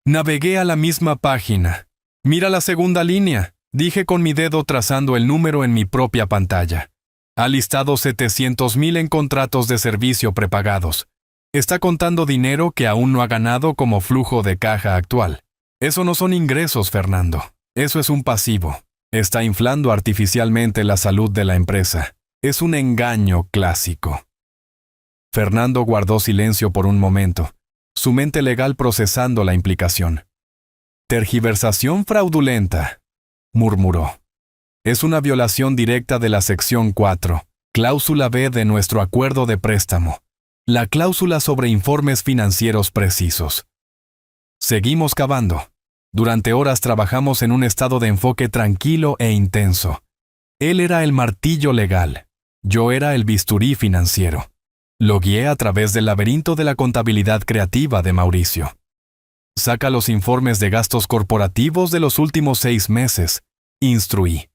A: Navegué a la misma página. «Mira la segunda línea», dije con mi dedo trazando el número en mi propia pantalla. «Ha listado 700,000 en contratos de servicio prepagados. Está contando dinero que aún no ha ganado como flujo de caja actual. Eso no son ingresos, Fernando. Eso es un pasivo. Está inflando artificialmente la salud de la empresa. Es un engaño clásico». Fernando guardó silencio por un momento, su mente legal procesando la implicación. «Tergiversación fraudulenta», murmuró. «Es una violación directa de la sección 4, cláusula B de nuestro acuerdo de préstamo. La cláusula sobre informes financieros precisos. Seguimos cavando. Durante horas trabajamos en un estado de enfoque tranquilo e intenso. Él era el martillo legal. Yo era el bisturí financiero. Lo guié a través del laberinto de la contabilidad creativa de Mauricio. Saca los informes de gastos corporativos de los últimos 6 meses. Instruí.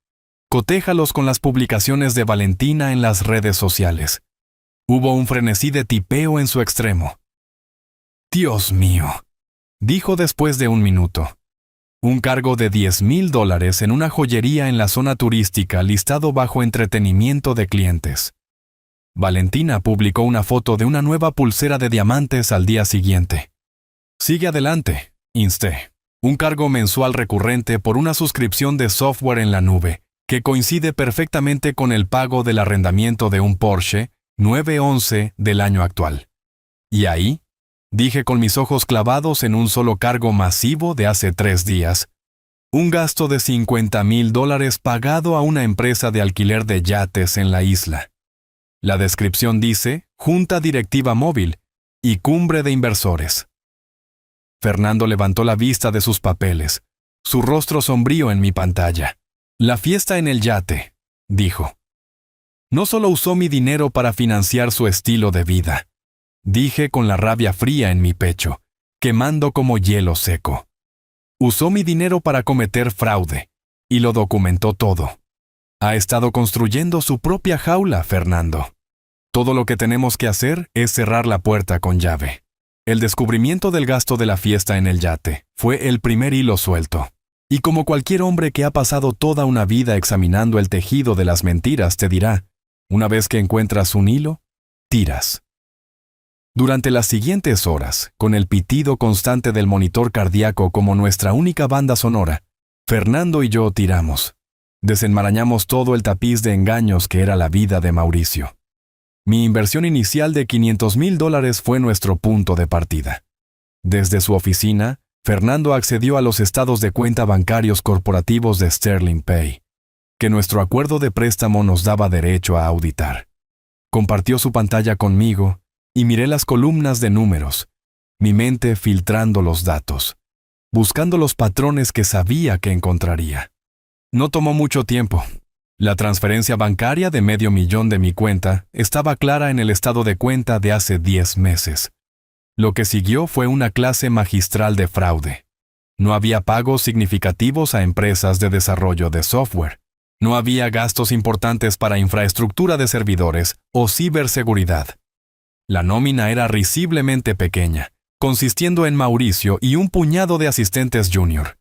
A: Cotéjalos con las publicaciones de Valentina en las redes sociales. Hubo un frenesí de tipeo en su extremo. «Dios mío», dijo después de un minuto. Un cargo de $10,000 en una joyería en la zona turística listado bajo entretenimiento de clientes. Valentina publicó una foto de una nueva pulsera de diamantes al día siguiente. «Sigue adelante», insté. Un cargo mensual recurrente por una suscripción de software en la nube, que coincide perfectamente con el pago del arrendamiento de un Porsche 911 del año actual. ¿Y ahí?, dije con mis ojos clavados en un solo cargo masivo de hace 3 días. Un gasto de $50,000 pagado a una empresa de alquiler de yates en la isla. La descripción dice Junta Directiva Móvil y Cumbre de Inversores. Fernando levantó la vista de sus papeles, su rostro sombrío en mi pantalla. «La fiesta en el yate», dijo. «No solo usó mi dinero para financiar su estilo de vida», dije con la rabia fría en mi pecho, quemando como hielo seco. «Usó mi dinero para cometer fraude, y lo documentó todo. Ha estado construyendo su propia jaula, Fernando. Todo lo que tenemos que hacer es cerrar la puerta con llave». El descubrimiento del gasto de la fiesta en el yate fue el primer hilo suelto. Y como cualquier hombre que ha pasado toda una vida examinando el tejido de las mentiras te dirá, una vez que encuentras un hilo, tiras. Durante las siguientes horas, con el pitido constante del monitor cardíaco como nuestra única banda sonora, Fernando y yo tiramos. Desenmarañamos todo el tapiz de engaños que era la vida de Mauricio. Mi inversión inicial de $500,000 fue nuestro punto de partida. Desde su oficina, Fernando accedió a los estados de cuenta bancarios corporativos de Sterling Pay, que nuestro acuerdo de préstamo nos daba derecho a auditar. Compartió su pantalla conmigo y miré las columnas de números, mi mente filtrando los datos, buscando los patrones que sabía que encontraría. No tomó mucho tiempo. La transferencia bancaria de $500,000 de mi cuenta estaba clara en el estado de cuenta de hace 10 meses. Lo que siguió fue una clase magistral de fraude. No había pagos significativos a empresas de desarrollo de software. No había gastos importantes para infraestructura de servidores o ciberseguridad. La nómina era risiblemente pequeña, consistiendo en Mauricio y un puñado de asistentes junior.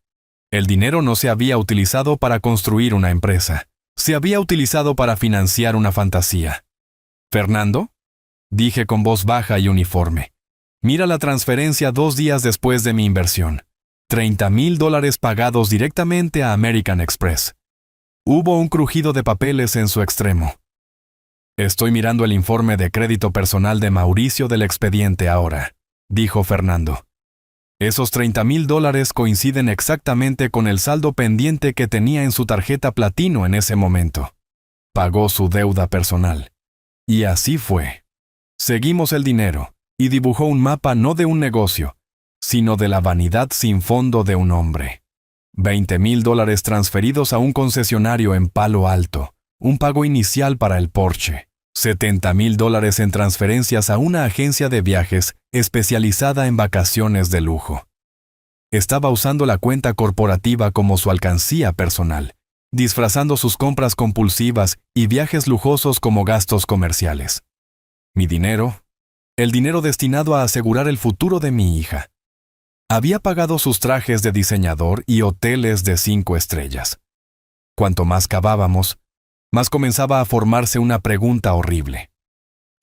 A: El dinero no se había utilizado para construir una empresa. Se había utilizado para financiar una fantasía. «¿Fernando?», dije con voz baja y uniforme. «Mira la transferencia 2 días después de mi inversión. $30,000 pagados directamente a American Express». Hubo un crujido de papeles en su extremo. «Estoy mirando el informe de crédito personal de Mauricio del expediente ahora», dijo Fernando. «Esos $30,000 coinciden exactamente con el saldo pendiente que tenía en su tarjeta platino en ese momento. Pagó su deuda personal. Y así fue. Seguimos el dinero, y dibujó un mapa no de un negocio, sino de la vanidad sin fondo de un hombre. $20,000 transferidos a un concesionario en Palo Alto, un pago inicial para el Porsche. $70,000 en transferencias a una agencia de viajes especializada en vacaciones de lujo. Estaba usando la cuenta corporativa como su alcancía personal, disfrazando sus compras compulsivas y viajes lujosos como gastos comerciales. Mi dinero, el dinero destinado a asegurar el futuro de mi hija. Había pagado sus trajes de diseñador y hoteles de 5 estrellas. Cuanto más cavábamos, más comenzaba a formarse una pregunta horrible.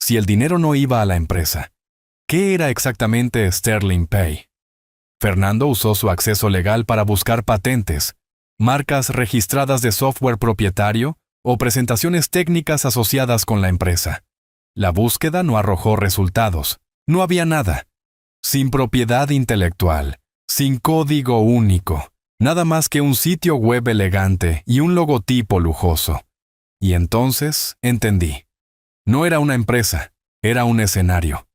A: Si el dinero no iba a la empresa, ¿qué era exactamente Sterling Pay? Fernando usó su acceso legal para buscar patentes, marcas registradas de software propietario o presentaciones técnicas asociadas con la empresa. La búsqueda no arrojó resultados. No había nada. Sin propiedad intelectual, sin código único, nada más que un sitio web elegante y un logotipo lujoso. Y entonces entendí. No era una empresa, era un escenario.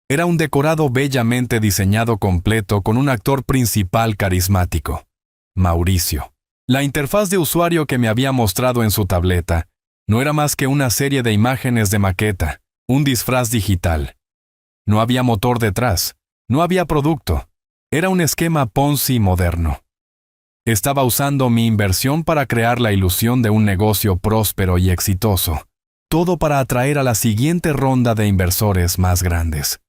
A: Era un decorado bellamente diseñado completo con un actor principal carismático, Mauricio. La interfaz de usuario que me había mostrado en su tableta no era más que una serie de imágenes de maqueta, un disfraz digital. No había motor detrás, no había producto. Era un esquema Ponzi moderno. Estaba usando mi inversión para crear la ilusión de un negocio próspero y exitoso, todo para atraer a la siguiente ronda de inversores más grandes.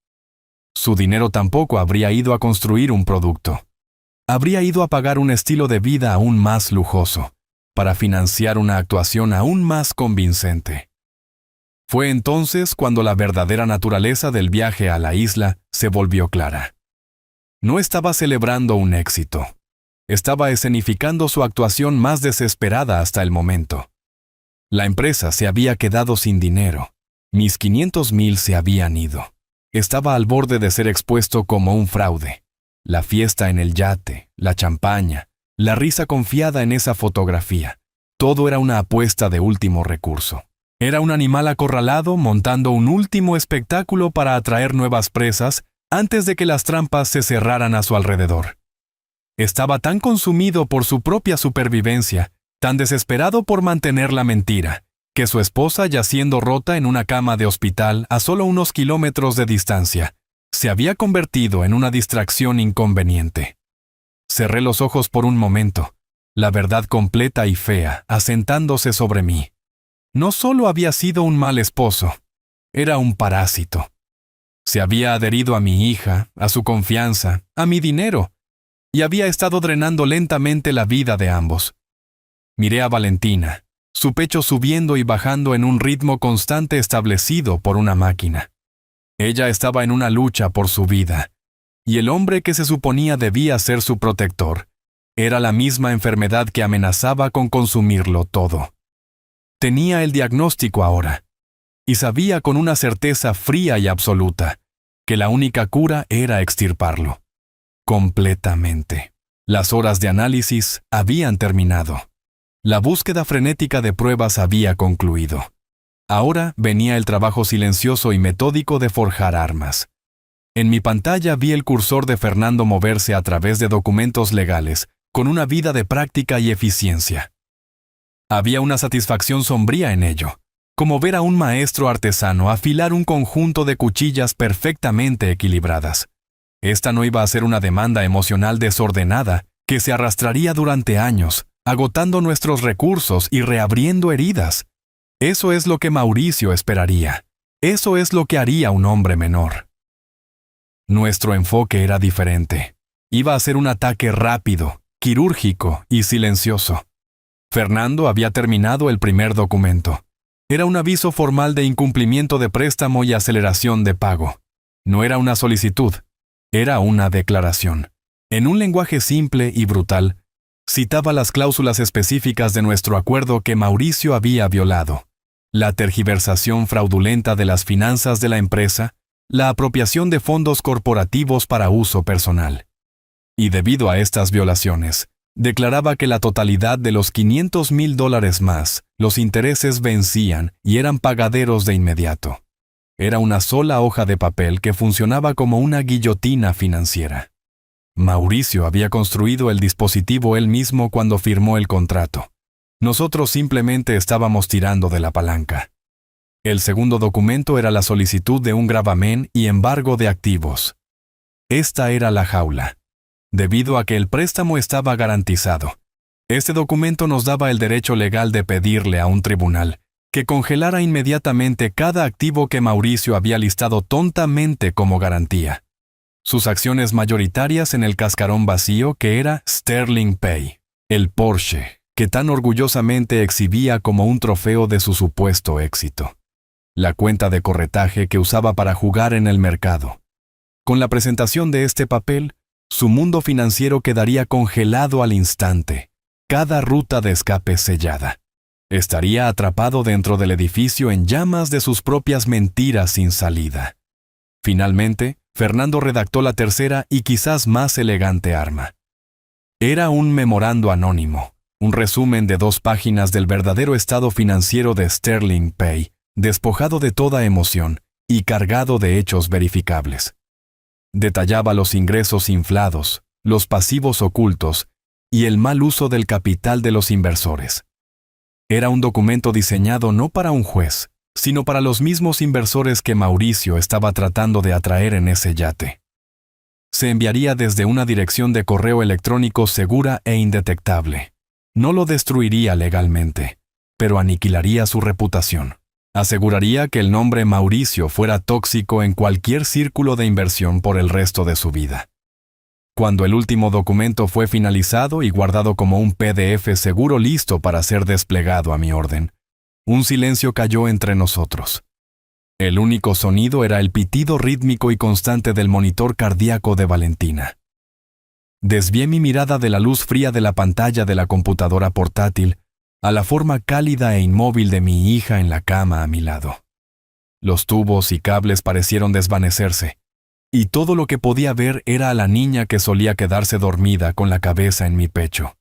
A: Su dinero tampoco habría ido a construir un producto. Habría ido a pagar un estilo de vida aún más lujoso, para financiar una actuación aún más convincente. Fue entonces cuando la verdadera naturaleza del viaje a la isla se volvió clara. No estaba celebrando un éxito. Estaba escenificando su actuación más desesperada hasta el momento. La empresa se había quedado sin dinero. Mis 500,000 se habían ido. Estaba al borde de ser expuesto como un fraude. La fiesta en el yate, la champaña, la risa confiada en esa fotografía. Todo era una apuesta de último recurso. Era un animal acorralado montando un último espectáculo para atraer nuevas presas antes de que las trampas se cerraran a su alrededor. Estaba tan consumido por su propia supervivencia, tan desesperado por mantener la mentira, que su esposa, yaciendo rota en una cama de hospital a solo unos kilómetros de distancia, se había convertido en una distracción inconveniente. Cerré los ojos por un momento, la verdad completa y fea asentándose sobre mí. No solo había sido un mal esposo, era un parásito. Se había adherido a mi hija, a su confianza, a mi dinero, y había estado drenando lentamente la vida de ambos. Miré a Valentina, su pecho subiendo y bajando en un ritmo constante establecido por una máquina. Ella estaba en una lucha por su vida, y el hombre que se suponía debía ser su protector era la misma enfermedad que amenazaba con consumirlo todo. Tenía el diagnóstico ahora, y sabía con una certeza fría y absoluta que la única cura era extirparlo. Completamente. Las horas de análisis habían terminado. La búsqueda frenética de pruebas había concluido. Ahora venía el trabajo silencioso y metódico de forjar armas. En mi pantalla vi el cursor de Fernando moverse a través de documentos legales, con una vida de práctica y eficiencia. Había una satisfacción sombría en ello, como ver a un maestro artesano afilar un conjunto de cuchillas perfectamente equilibradas. Esta no iba a ser una demanda emocional desordenada que se arrastraría durante años, agotando nuestros recursos y reabriendo heridas. Eso es lo que Mauricio esperaría. Eso es lo que haría un hombre menor. Nuestro enfoque era diferente. Iba a ser un ataque rápido, quirúrgico y silencioso. Fernando había terminado el primer documento. Era un aviso formal de incumplimiento de préstamo y aceleración de pago. No era una solicitud, era una declaración. En un lenguaje simple y brutal, citaba las cláusulas específicas de nuestro acuerdo que Mauricio había violado: la tergiversación fraudulenta de las finanzas de la empresa, la apropiación de fondos corporativos para uso personal. Y debido a estas violaciones, declaraba que la totalidad de los $500,000 más, los intereses vencían y eran pagaderos de inmediato. Era una sola hoja de papel que funcionaba como una guillotina financiera. Mauricio había construido el dispositivo él mismo cuando firmó el contrato. Nosotros simplemente estábamos tirando de la palanca. El segundo documento era la solicitud de un gravamen y embargo de activos. Esta era la jaula. Debido a que el préstamo estaba garantizado, este documento nos daba el derecho legal de pedirle a un tribunal que congelara inmediatamente cada activo que Mauricio había listado tontamente como garantía. Sus acciones mayoritarias en el cascarón vacío que era Sterling Pay, el Porsche que tan orgullosamente exhibía como un trofeo de su supuesto éxito. La cuenta de corretaje que usaba para jugar en el mercado. Con la presentación de este papel, su mundo financiero quedaría congelado al instante, cada ruta de escape sellada. Estaría atrapado dentro del edificio en llamas de sus propias mentiras sin salida. Finalmente, Fernando redactó la tercera y quizás más elegante arma. Era un memorando anónimo, un resumen de 2 páginas del verdadero estado financiero de Sterling Pay, despojado de toda emoción y cargado de hechos verificables. Detallaba los ingresos inflados, los pasivos ocultos y el mal uso del capital de los inversores. Era un documento diseñado no para un juez, sino para los mismos inversores que Mauricio estaba tratando de atraer en ese yate. Se enviaría desde una dirección de correo electrónico segura e indetectable. No lo destruiría legalmente, pero aniquilaría su reputación. Aseguraría que el nombre Mauricio fuera tóxico en cualquier círculo de inversión por el resto de su vida. Cuando el último documento fue finalizado y guardado como un PDF seguro listo para ser desplegado a mi orden, un silencio cayó entre nosotros. El único sonido era el pitido rítmico y constante del monitor cardíaco de Valentina. Desvié mi mirada de la luz fría de la pantalla de la computadora portátil a la forma cálida e inmóvil de mi hija en la cama a mi lado. Los tubos y cables parecieron desvanecerse, y todo lo que podía ver era a la niña que solía quedarse dormida con la cabeza en mi pecho.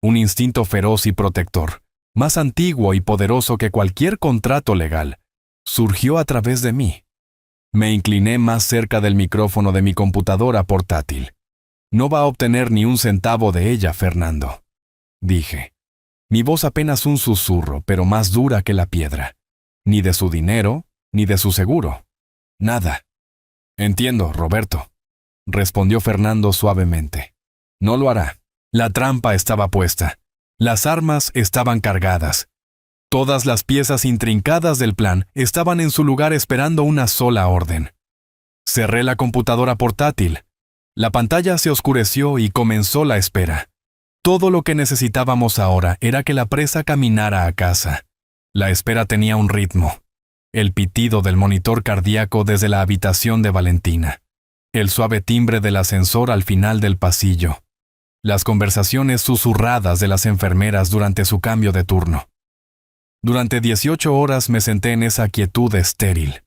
A: Un instinto feroz y protector, más antiguo y poderoso que cualquier contrato legal, surgió a través de mí. Me incliné más cerca del micrófono de mi computadora portátil. No va a obtener ni un centavo de ella, Fernando, dije. Mi voz apenas un susurro, pero más dura que la piedra. Ni de su dinero, ni de su seguro. Nada. Entiendo, Roberto, respondió Fernando suavemente. No lo hará. La trampa estaba puesta. Las armas estaban cargadas. Todas las piezas intrincadas del plan estaban en su lugar esperando una sola orden. Cerré la computadora portátil. La pantalla se oscureció y comenzó la espera. Todo lo que necesitábamos ahora era que la presa caminara a casa. La espera tenía un ritmo. El pitido del monitor cardíaco desde la habitación de Valentina. El suave timbre del ascensor al final del pasillo. Las conversaciones susurradas de las enfermeras durante su cambio de turno. Durante 18 horas me senté en esa quietud estéril.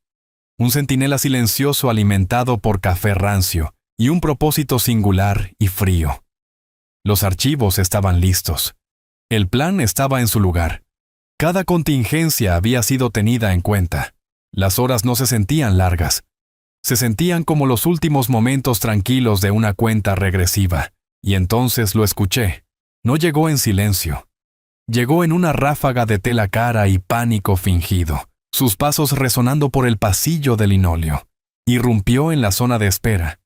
A: Un centinela silencioso alimentado por café rancio y un propósito singular y frío. Los archivos estaban listos. El plan estaba en su lugar. Cada contingencia había sido tenida en cuenta. Las horas no se sentían largas. Se sentían como los últimos momentos tranquilos de una cuenta regresiva. Y entonces lo escuché. No llegó en silencio. Llegó en una ráfaga de tela cara y pánico fingido, sus pasos resonando por el pasillo de linóleo. Irrumpió en la zona de espera.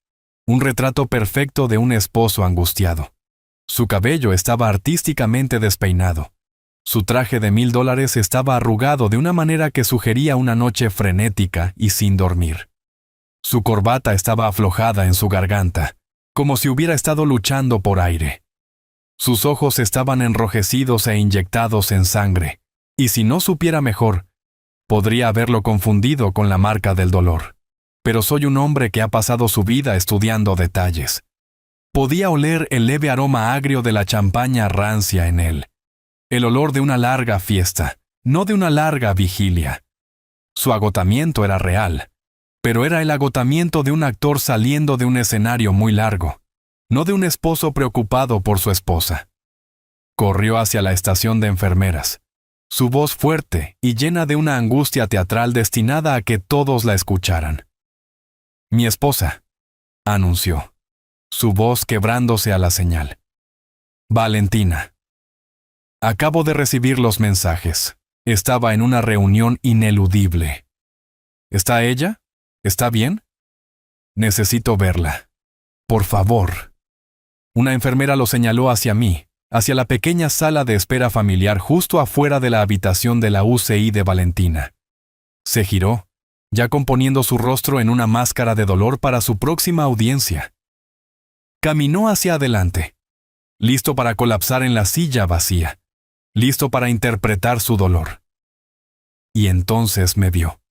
A: Un retrato perfecto de un esposo angustiado. Su cabello estaba artísticamente despeinado. Su traje de $1000 estaba arrugado de una manera que sugería una noche frenética y sin dormir. Su corbata estaba aflojada en su garganta, como si hubiera estado luchando por aire. Sus ojos estaban enrojecidos e inyectados en sangre, y si no supiera mejor, podría haberlo confundido con la marca del dolor. Pero soy un hombre que ha pasado su vida estudiando detalles. Podía oler el leve aroma agrio de la champaña rancia en él. El olor de una larga fiesta, no de una larga vigilia. Su agotamiento era real, pero era el agotamiento de un actor saliendo de un escenario muy largo, no de un esposo preocupado por su esposa. Corrió hacia la estación de enfermeras, su voz fuerte y llena de una angustia teatral destinada a que todos la escucharan. «Mi esposa», anunció, su voz quebrándose a la señal. «Valentina». Acabo de recibir los mensajes. Estaba en una reunión ineludible. ¿Está ella? ¿Está bien? Necesito verla. Por favor. Una enfermera lo señaló hacia mí, hacia la pequeña sala de espera familiar justo afuera de la habitación de la UCI de Valentina. Se giró, ya componiendo su rostro en una máscara de dolor para su próxima audiencia. Caminó hacia adelante, listo para colapsar en la silla vacía, listo para interpretar su dolor. Y entonces me vio.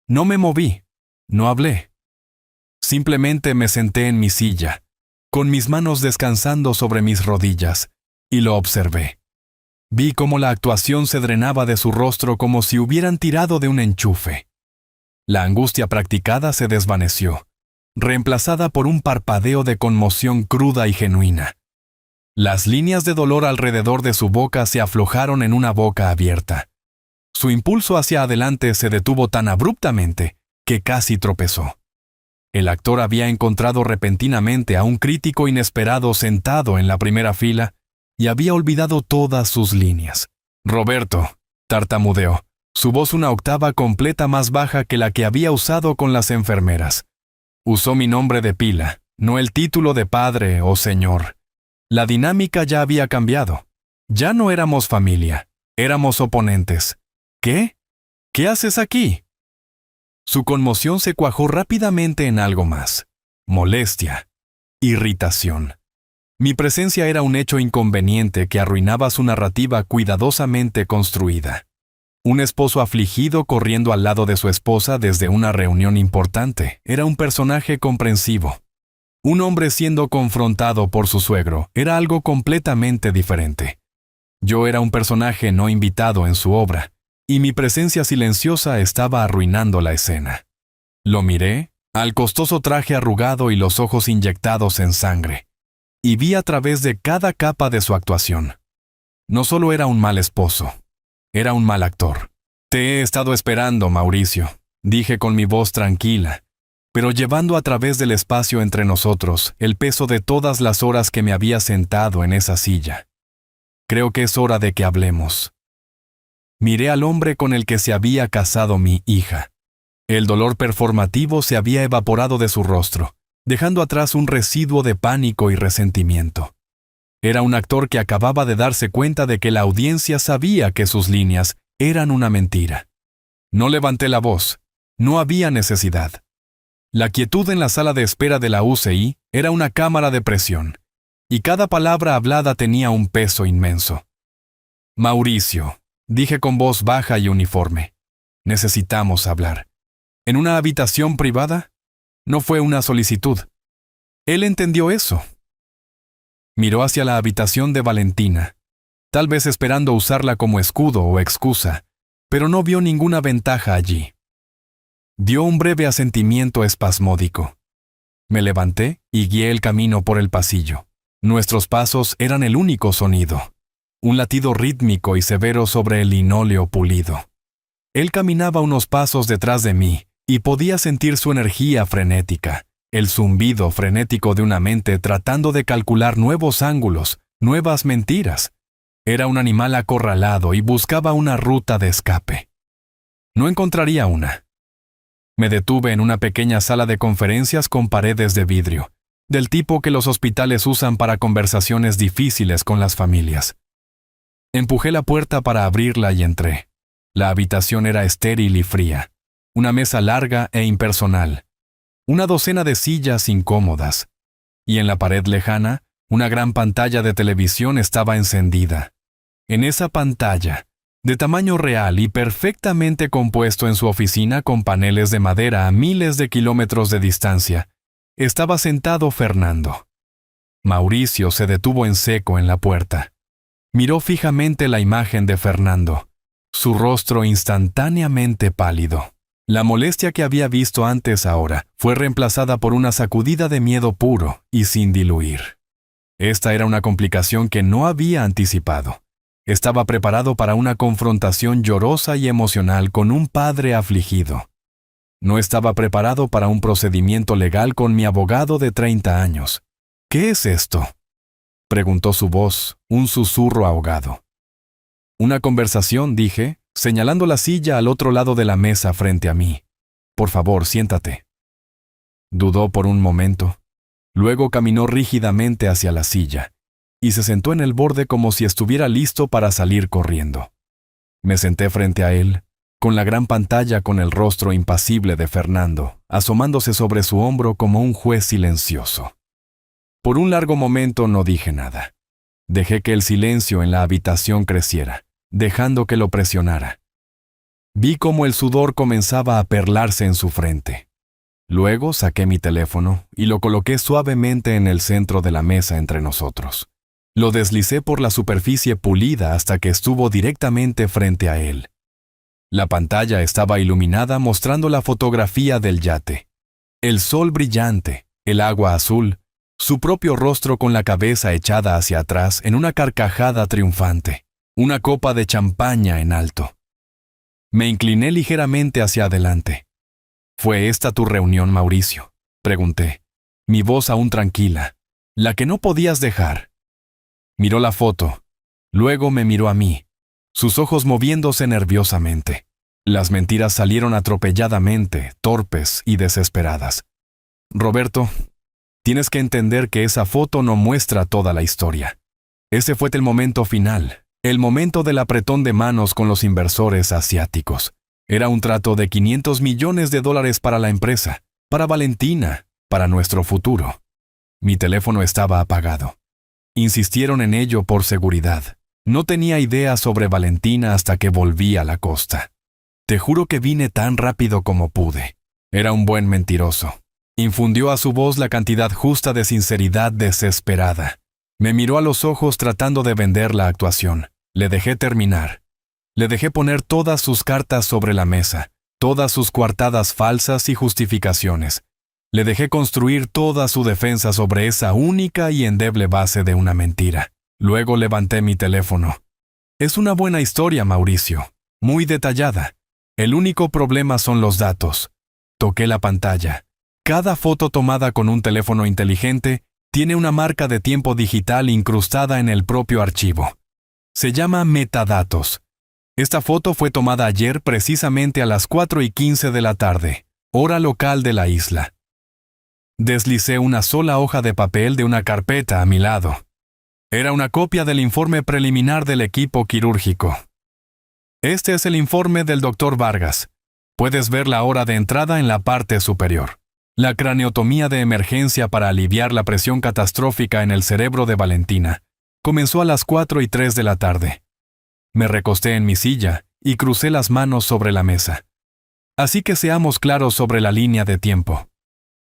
A: No me moví, no hablé. Simplemente me senté en mi silla, con mis manos descansando sobre mis rodillas, y lo observé. Vi cómo la actuación se drenaba de su rostro como si hubieran tirado de un enchufe. La angustia practicada se desvaneció, reemplazada por un parpadeo de conmoción cruda y genuina. Las líneas de dolor alrededor de su boca se aflojaron en una boca abierta. Su impulso hacia adelante se detuvo tan abruptamente que casi tropezó. El actor había encontrado repentinamente a un crítico inesperado sentado en la primera fila y había olvidado todas sus líneas. «Roberto», tartamudeó, su voz una octava completa más baja que la que había usado con las enfermeras. Usó mi nombre de pila, no el título de padre o señor. La dinámica ya había cambiado. Ya no éramos familia, éramos oponentes. ¿Qué? ¿Qué haces aquí? Su conmoción se cuajó rápidamente en algo más. Molestia. Irritación. Mi presencia era un hecho inconveniente que arruinaba su narrativa cuidadosamente construida. Un esposo afligido corriendo al lado de su esposa desde una reunión importante era un personaje comprensivo. Un hombre siendo confrontado por su suegro era algo completamente diferente. Yo era un personaje no invitado en su obra, y mi presencia silenciosa estaba arruinando la escena. Lo miré, al costoso traje arrugado y los ojos inyectados en sangre, y vi a través de cada capa de su actuación. No solo era un mal esposo, era un mal actor. «Te he estado esperando, Mauricio», dije con mi voz tranquila, pero llevando a través del espacio entre nosotros el peso de todas las horas que me había sentado en esa silla. «Creo que es hora de que hablemos». Miré al hombre con el que se había casado mi hija. El dolor performativo se había evaporado de su rostro, dejando atrás un residuo de pánico y resentimiento. Era un actor que acababa de darse cuenta de que la audiencia sabía que sus líneas eran una mentira. No levanté la voz. No había necesidad. La quietud en la sala de espera de la UCI era una cámara de presión, y cada palabra hablada tenía un peso inmenso. «Mauricio», dije con voz baja y uniforme, «necesitamos hablar». ¿En una habitación privada? No fue una solicitud. Él entendió eso. Miró hacia la habitación de Valentina, tal vez esperando usarla como escudo o excusa, pero no vio ninguna ventaja allí. Dio un breve asentimiento espasmódico. Me levanté y guié el camino por el pasillo. Nuestros pasos eran el único sonido, un latido rítmico y severo sobre el linóleo pulido. Él caminaba unos pasos detrás de mí y podía sentir su energía frenética, el zumbido frenético de una mente tratando de calcular nuevos ángulos, nuevas mentiras. Era un animal acorralado y buscaba una ruta de escape. No encontraría una. Me detuve en una pequeña sala de conferencias con paredes de vidrio, del tipo que los hospitales usan para conversaciones difíciles con las familias. Empujé la puerta para abrirla y entré. La habitación era estéril y fría. Una mesa larga e impersonal. Una docena de sillas incómodas. Y en la pared lejana, una gran pantalla de televisión estaba encendida. En esa pantalla, de tamaño real y perfectamente compuesto en su oficina con paneles de madera a miles de kilómetros de distancia, estaba sentado Fernando. Mauricio se detuvo en seco en la puerta. Miró fijamente la imagen de Fernando, su rostro instantáneamente pálido. La molestia que había visto antes ahora fue reemplazada por una sacudida de miedo puro y sin diluir. Esta era una complicación que no había anticipado. Estaba preparado para una confrontación llorosa y emocional con un padre afligido. No estaba preparado para un procedimiento legal con mi abogado de 30 años. «¿Qué es esto?», preguntó su voz, un susurro ahogado. «Una conversación», dije, señalando la silla al otro lado de la mesa frente a mí. «Por favor, siéntate». Dudó por un momento. Luego caminó rígidamente hacia la silla y se sentó en el borde como si estuviera listo para salir corriendo. Me senté frente a él, con la gran pantalla con el rostro impasible de Fernando, asomándose sobre su hombro como un juez silencioso. Por un largo momento no dije nada. Dejé que el silencio en la habitación creciera, dejando que lo presionara. Vi cómo el sudor comenzaba a perlarse en su frente. Luego saqué mi teléfono y lo coloqué suavemente en el centro de la mesa entre nosotros. Lo deslicé por la superficie pulida hasta que estuvo directamente frente a él. La pantalla estaba iluminada mostrando la fotografía del yate. El sol brillante, el agua azul, su propio rostro con la cabeza echada hacia atrás en una carcajada triunfante, una copa de champaña en alto. Me incliné ligeramente hacia adelante. ¿Fue esta tu reunión, Mauricio?, pregunté, mi voz aún tranquila, la que no podías dejar. Miró la foto, luego me miró a mí, sus ojos moviéndose nerviosamente. Las mentiras salieron atropelladamente, torpes y desesperadas. Roberto, tienes que entender que esa foto no muestra toda la historia. Ese fue el momento final, el momento del apretón de manos con los inversores asiáticos. Era un trato de $500 millones para la empresa, para Valentina, para nuestro futuro. Mi teléfono estaba apagado. Insistieron en ello por seguridad. No tenía idea sobre Valentina hasta que volví a la costa. Te juro que vine tan rápido como pude. Era un buen mentiroso. Infundió a su voz la cantidad justa de sinceridad desesperada. Me miró a los ojos tratando de vender la actuación. Le dejé terminar. Le dejé poner todas sus cartas sobre la mesa, todas sus coartadas falsas y justificaciones. Le dejé construir toda su defensa sobre esa única y endeble base de una mentira. Luego levanté mi teléfono. Es una buena historia, Mauricio. Muy detallada. El único problema son los datos. Toqué la pantalla. Cada foto tomada con un teléfono inteligente tiene una marca de tiempo digital incrustada en el propio archivo. Se llama metadatos. Esta foto fue tomada ayer precisamente a las 4:15 de la tarde, hora local de la isla. Deslicé una sola hoja de papel de una carpeta a mi lado. Era una copia del informe preliminar del equipo quirúrgico. Este es el informe del Dr. Vargas. Puedes ver la hora de entrada en la parte superior. La craneotomía de emergencia para aliviar la presión catastrófica en el cerebro de Valentina comenzó a las 4:03 de la tarde. Me recosté en mi silla y crucé las manos sobre la mesa. Así que seamos claros sobre la línea de tiempo.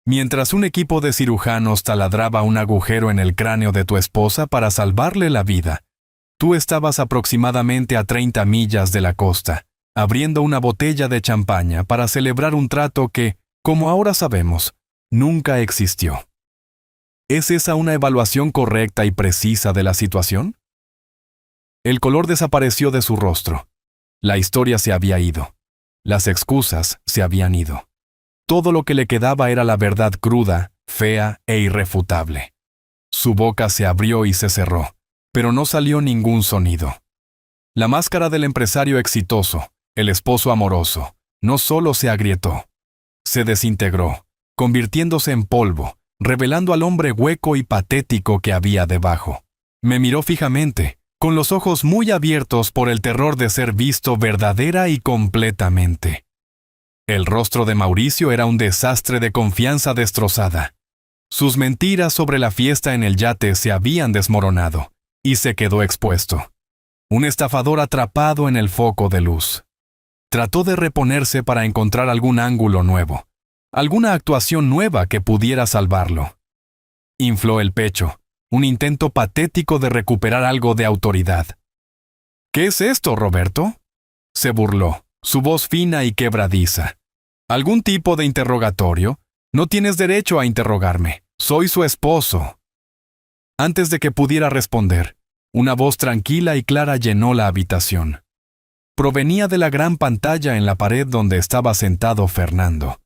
A: Mientras un equipo de cirujanos taladraba un agujero en el cráneo de tu esposa para salvarle la vida, tú estabas aproximadamente a 30 millas de la costa, abriendo una botella de champaña para celebrar un trato que, como ahora sabemos, nunca existió. ¿Es esa una evaluación correcta y precisa de la situación? El color desapareció de su rostro. La historia se había ido. Las excusas se habían ido. Todo lo que le quedaba era la verdad cruda, fea e irrefutable. Su boca se abrió y se cerró, pero no salió ningún sonido. La máscara del empresario exitoso, el esposo amoroso, no solo se agrietó, se desintegró, convirtiéndose en polvo, revelando al hombre hueco y patético que había debajo. Me miró fijamente, con los ojos muy abiertos por el terror de ser visto verdadera y completamente. El rostro de Mauricio era un desastre de confianza destrozada. Sus mentiras sobre la fiesta en el yate se habían desmoronado, y se quedó expuesto. Un estafador atrapado en el foco de luz. Trató de reponerse para encontrar algún ángulo nuevo, alguna actuación nueva que pudiera salvarlo. Infló el pecho, un intento patético de recuperar algo de autoridad. ¿Qué es esto, Roberto?, se burló, su voz fina y quebradiza. ¿Algún tipo de interrogatorio? No tienes derecho a interrogarme. Soy su esposo. Antes de que pudiera responder, una voz tranquila y clara llenó la habitación. Provenía de la gran pantalla en la pared donde estaba sentado Fernando,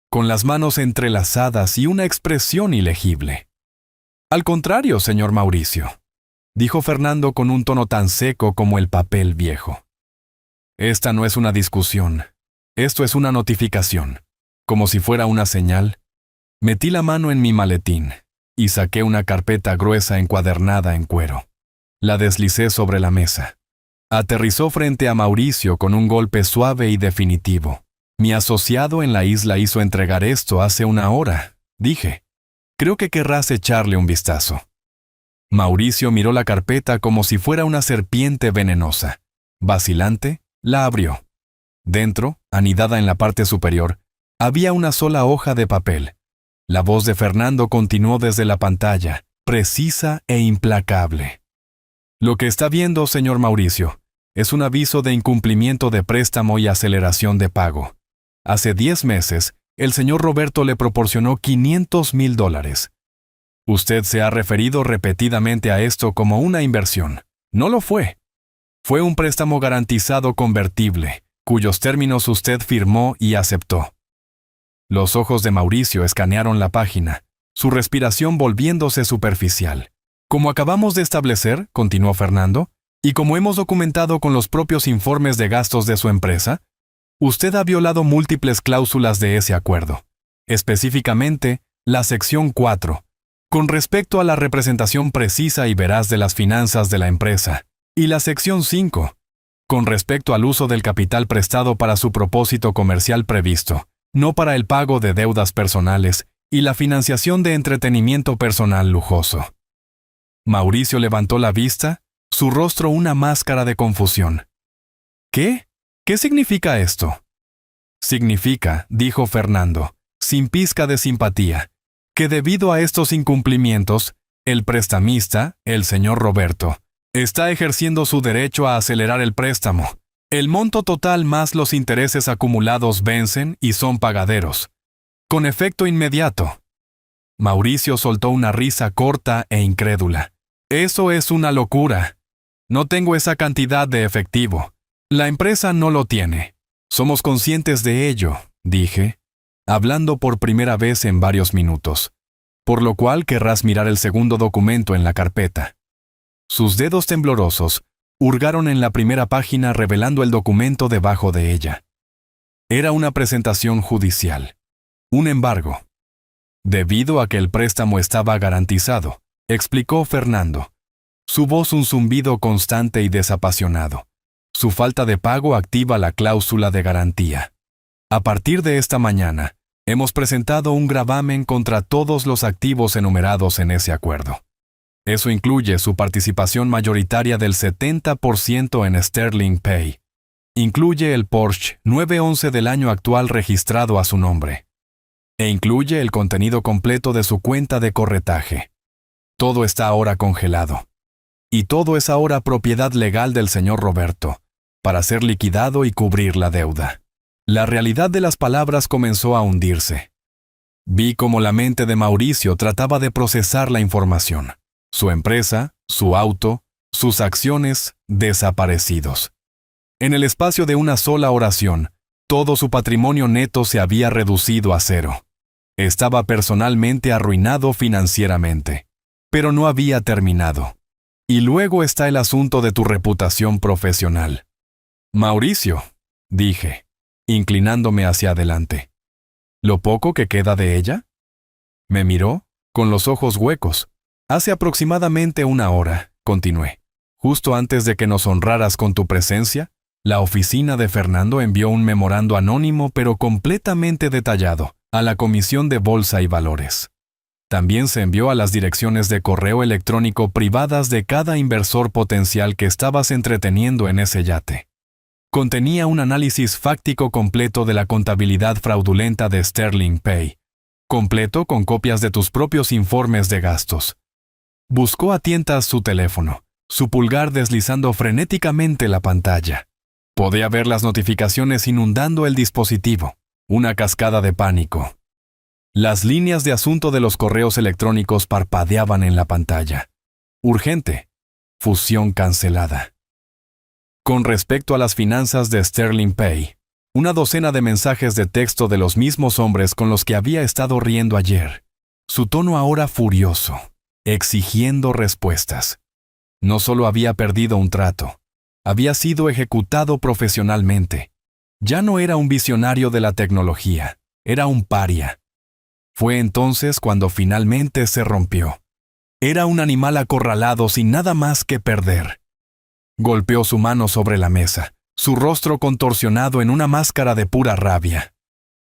A: con las manos entrelazadas y una expresión ilegible. Al contrario, señor Mauricio, dijo Fernando con un tono tan seco como el papel viejo. Esta no es una discusión. Esto es una notificación. Como si fuera una señal, metí la mano en mi maletín y saqué una carpeta gruesa encuadernada en cuero. La deslicé sobre la mesa. Aterrizó frente a Mauricio con un golpe suave y definitivo. Mi asociado en la isla hizo entregar esto hace una hora, dije. Creo que querrás echarle un vistazo. Mauricio miró la carpeta como si fuera una serpiente venenosa. Vacilante, la abrió. Dentro, anidada en la parte superior, había una sola hoja de papel. La voz de Fernando continuó desde la pantalla, precisa e implacable. Lo que está viendo, señor Mauricio, es un aviso de incumplimiento de préstamo y aceleración de pago. Hace 10 meses, el señor Roberto le proporcionó $500,000. Usted se ha referido repetidamente a esto como una inversión. No lo fue. Fue un préstamo garantizado convertible, cuyos términos usted firmó y aceptó. Los ojos de Mauricio escanearon la página, su respiración volviéndose superficial. Como acabamos de establecer, continuó Fernando, y como hemos documentado con los propios informes de gastos de su empresa, usted ha violado múltiples cláusulas de ese acuerdo. Específicamente, la sección 4, con respecto a la representación precisa y veraz de las finanzas de la empresa, y la sección 5, con respecto al uso del capital prestado para su propósito comercial previsto, no para el pago de deudas personales y la financiación de entretenimiento personal lujoso. Mauricio levantó la vista, su rostro una máscara de confusión. ¿Qué? ¿Qué significa esto? Significa, dijo Fernando, sin pizca de simpatía, que debido a estos incumplimientos, el prestamista, el señor Roberto, está ejerciendo su derecho a acelerar el préstamo. El monto total más los intereses acumulados vencen y son pagaderos, con efecto inmediato. Mauricio soltó una risa corta e incrédula. Eso es una locura. No tengo esa cantidad de efectivo. La empresa no lo tiene. Somos conscientes de ello, dije, hablando por primera vez en varios minutos, por lo cual querrás mirar el segundo documento en la carpeta. Sus dedos temblorosos hurgaron en la primera página revelando el documento debajo de ella. Era una presentación judicial, un embargo. Debido a que el préstamo estaba garantizado, explicó Fernando, su voz un zumbido constante y desapasionado. Su falta de pago activa la cláusula de garantía. A partir de esta mañana, hemos presentado un gravamen contra todos los activos enumerados en ese acuerdo. Eso incluye su participación mayoritaria del 70% en Sterling Pay. Incluye el Porsche 911 del año actual registrado a su nombre. E incluye el contenido completo de su cuenta de corretaje. Todo está ahora congelado. Y todo es ahora propiedad legal del señor Roberto, para ser liquidado y cubrir la deuda. La realidad de las palabras comenzó a hundirse. Vi cómo la mente de Mauricio trataba de procesar la información. Su empresa, su auto, sus acciones, desaparecidos. En el espacio de una sola oración, todo su patrimonio neto se había reducido a cero. Estaba personalmente arruinado financieramente. Pero no había terminado. Y luego está el asunto de tu reputación profesional. Mauricio, dije, inclinándome hacia adelante. ¿Lo poco que queda de ella? Me miró, con los ojos huecos. Hace aproximadamente una hora, continué. Justo antes de que nos honraras con tu presencia, la oficina de Fernando envió un memorando anónimo pero completamente detallado a la Comisión de Bolsa y Valores. También se envió a las direcciones de correo electrónico privadas de cada inversor potencial que estabas entreteniendo en ese yate. Contenía un análisis fáctico completo de la contabilidad fraudulenta de Sterling Pay, completo con copias de tus propios informes de gastos. Buscó a tientas su teléfono, su pulgar deslizando frenéticamente la pantalla. Podía ver las notificaciones inundando el dispositivo, una cascada de pánico. Las líneas de asunto de los correos electrónicos parpadeaban en la pantalla. Urgente. Fusión cancelada. Con respecto a las finanzas de Sterling Pay, una docena de mensajes de texto de los mismos hombres con los que había estado riendo ayer. Su tono ahora furioso, exigiendo respuestas. No solo había perdido un trato, había sido ejecutado profesionalmente. Ya no era un visionario de la tecnología, era un paria. Fue entonces cuando finalmente se rompió. Era un animal acorralado sin nada más que perder. Golpeó su mano sobre la mesa, su rostro contorsionado en una máscara de pura rabia.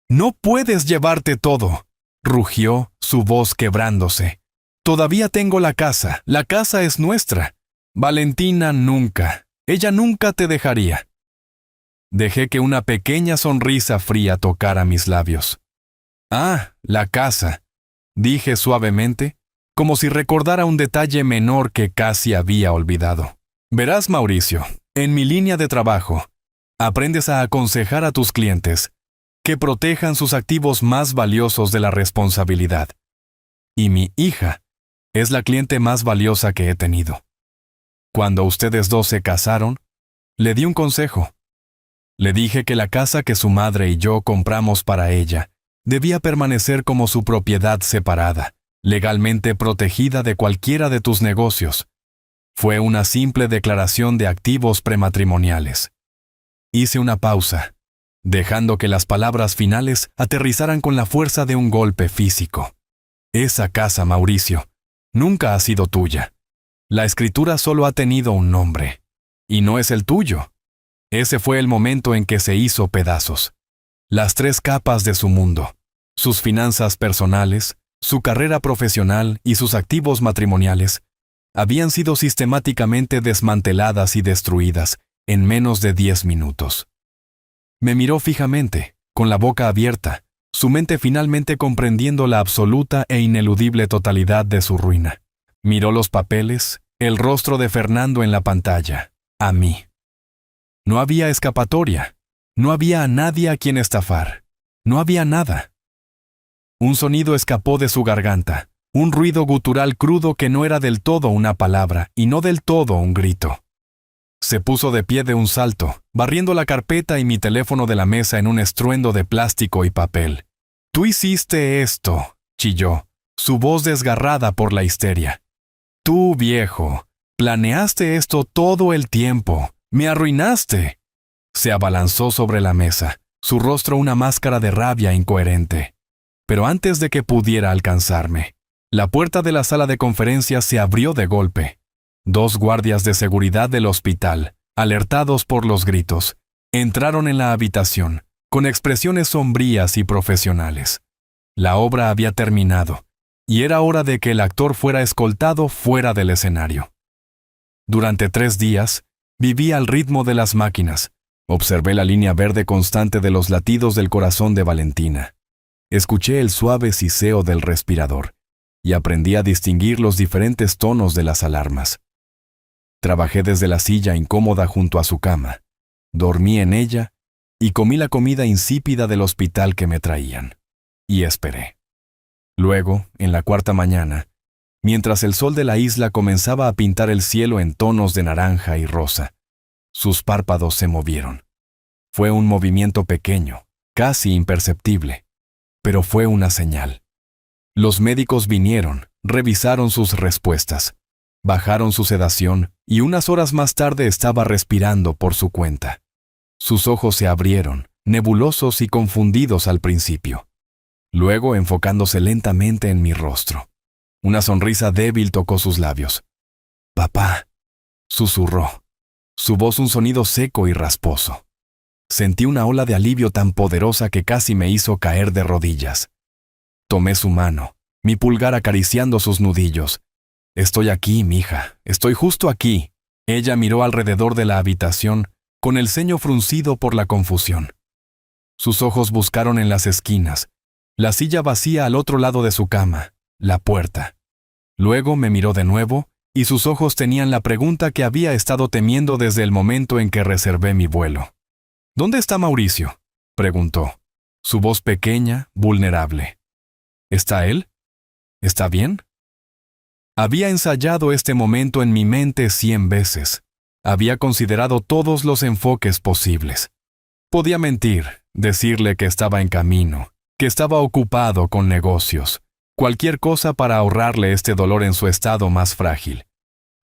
A: «¡No puedes llevarte todo!», rugió, su voz quebrándose. «Todavía tengo la casa es nuestra. Valentina nunca, ella nunca te dejaría». Dejé que una pequeña sonrisa fría tocara mis labios. «Ah, la casa», dije suavemente, como si recordara un detalle menor que casi había olvidado. «Verás, Mauricio, en mi línea de trabajo, aprendes a aconsejar a tus clientes que protejan sus activos más valiosos de la responsabilidad. Y mi hija es la cliente más valiosa que he tenido. Cuando ustedes dos se casaron, le di un consejo. Le dije que la casa que su madre y yo compramos para ella Debía permanecer como su propiedad separada, legalmente protegida de cualquiera de tus negocios. Fue una simple declaración de activos prematrimoniales. Hice una pausa, dejando que las palabras finales aterrizaran con la fuerza de un golpe físico. Esa casa, Mauricio, nunca ha sido tuya. La escritura solo ha tenido un nombre, y no es el tuyo. Ese fue el momento en que se hizo pedazos. Las 3 capas de su mundo, sus finanzas personales, su carrera profesional y sus activos matrimoniales, habían sido sistemáticamente desmanteladas y destruidas en menos de 10 minutos. Me miró fijamente, con la boca abierta, su mente finalmente comprendiendo la absoluta e ineludible totalidad de su ruina. Miró los papeles, el rostro de Fernando en la pantalla, a mí. No había escapatoria, no había a nadie a quien estafar, no había nada. Un sonido escapó de su garganta, un ruido gutural crudo que no era del todo una palabra y no del todo un grito. Se puso de pie de un salto, barriendo la carpeta y mi teléfono de la mesa en un estruendo de plástico y papel. «Tú hiciste esto», chilló, su voz desgarrada por la histeria. «Tú, viejo, planeaste esto todo el tiempo. ¡Me arruinaste!». Se abalanzó sobre la mesa, su rostro una máscara de rabia incoherente. Pero antes de que pudiera alcanzarme, la puerta de la sala de conferencias se abrió de golpe. 2 guardias de seguridad del hospital, alertados por los gritos, entraron en la habitación, con expresiones sombrías y profesionales. La obra había terminado, y era hora de que el actor fuera escoltado fuera del escenario. Durante 3 días, viví al ritmo de las máquinas. Observé la línea verde constante de los latidos del corazón de Valentina. Escuché el suave siseo del respirador, y aprendí a distinguir los diferentes tonos de las alarmas. Trabajé desde la silla incómoda junto a su cama, dormí en ella y comí la comida insípida del hospital que me traían. Y esperé. Luego, en la 4ª mañana, mientras el sol de la isla comenzaba a pintar el cielo en tonos de naranja y rosa, sus párpados se movieron. Fue un movimiento pequeño, casi imperceptible, pero fue una señal. Los médicos vinieron, revisaron sus respuestas, bajaron su sedación y unas horas más tarde estaba respirando por su cuenta. Sus ojos se abrieron, nebulosos y confundidos al principio. Luego enfocándose lentamente en mi rostro. Una sonrisa débil tocó sus labios. «Papá», susurró, su voz un sonido seco y rasposo. Sentí una ola de alivio tan poderosa que casi me hizo caer de rodillas. Tomé su mano, mi pulgar acariciando sus nudillos. «Estoy aquí, mija, estoy justo aquí». Ella miró alrededor de la habitación, con el ceño fruncido por la confusión. Sus ojos buscaron en las esquinas, la silla vacía al otro lado de su cama, la puerta. Luego me miró de nuevo, y sus ojos tenían la pregunta que había estado temiendo desde el momento en que reservé mi vuelo. «¿Dónde está Mauricio?», preguntó, su voz pequeña, vulnerable. «¿Está él? ¿Está bien?». Había ensayado este momento en mi mente 100 veces. Había considerado todos los enfoques posibles. Podía mentir, decirle que estaba en camino, que estaba ocupado con negocios, cualquier cosa para ahorrarle este dolor en su estado más frágil.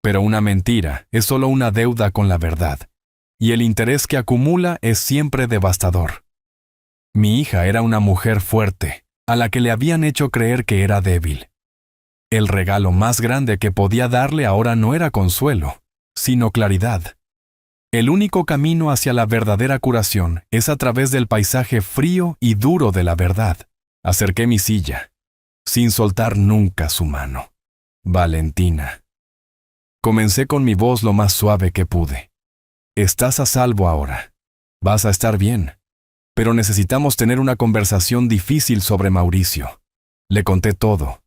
A: Pero una mentira es solo una deuda con la verdad, y el interés que acumula es siempre devastador. Mi hija era una mujer fuerte, a la que le habían hecho creer que era débil. El regalo más grande que podía darle ahora no era consuelo, sino claridad. El único camino hacia la verdadera curación es a través del paisaje frío y duro de la verdad. Acerqué mi silla, sin soltar nunca su mano. «Valentina». Comencé con mi voz lo más suave que pude. «Estás a salvo ahora. Vas a estar bien. Pero necesitamos tener una conversación difícil sobre Mauricio». Le conté todo.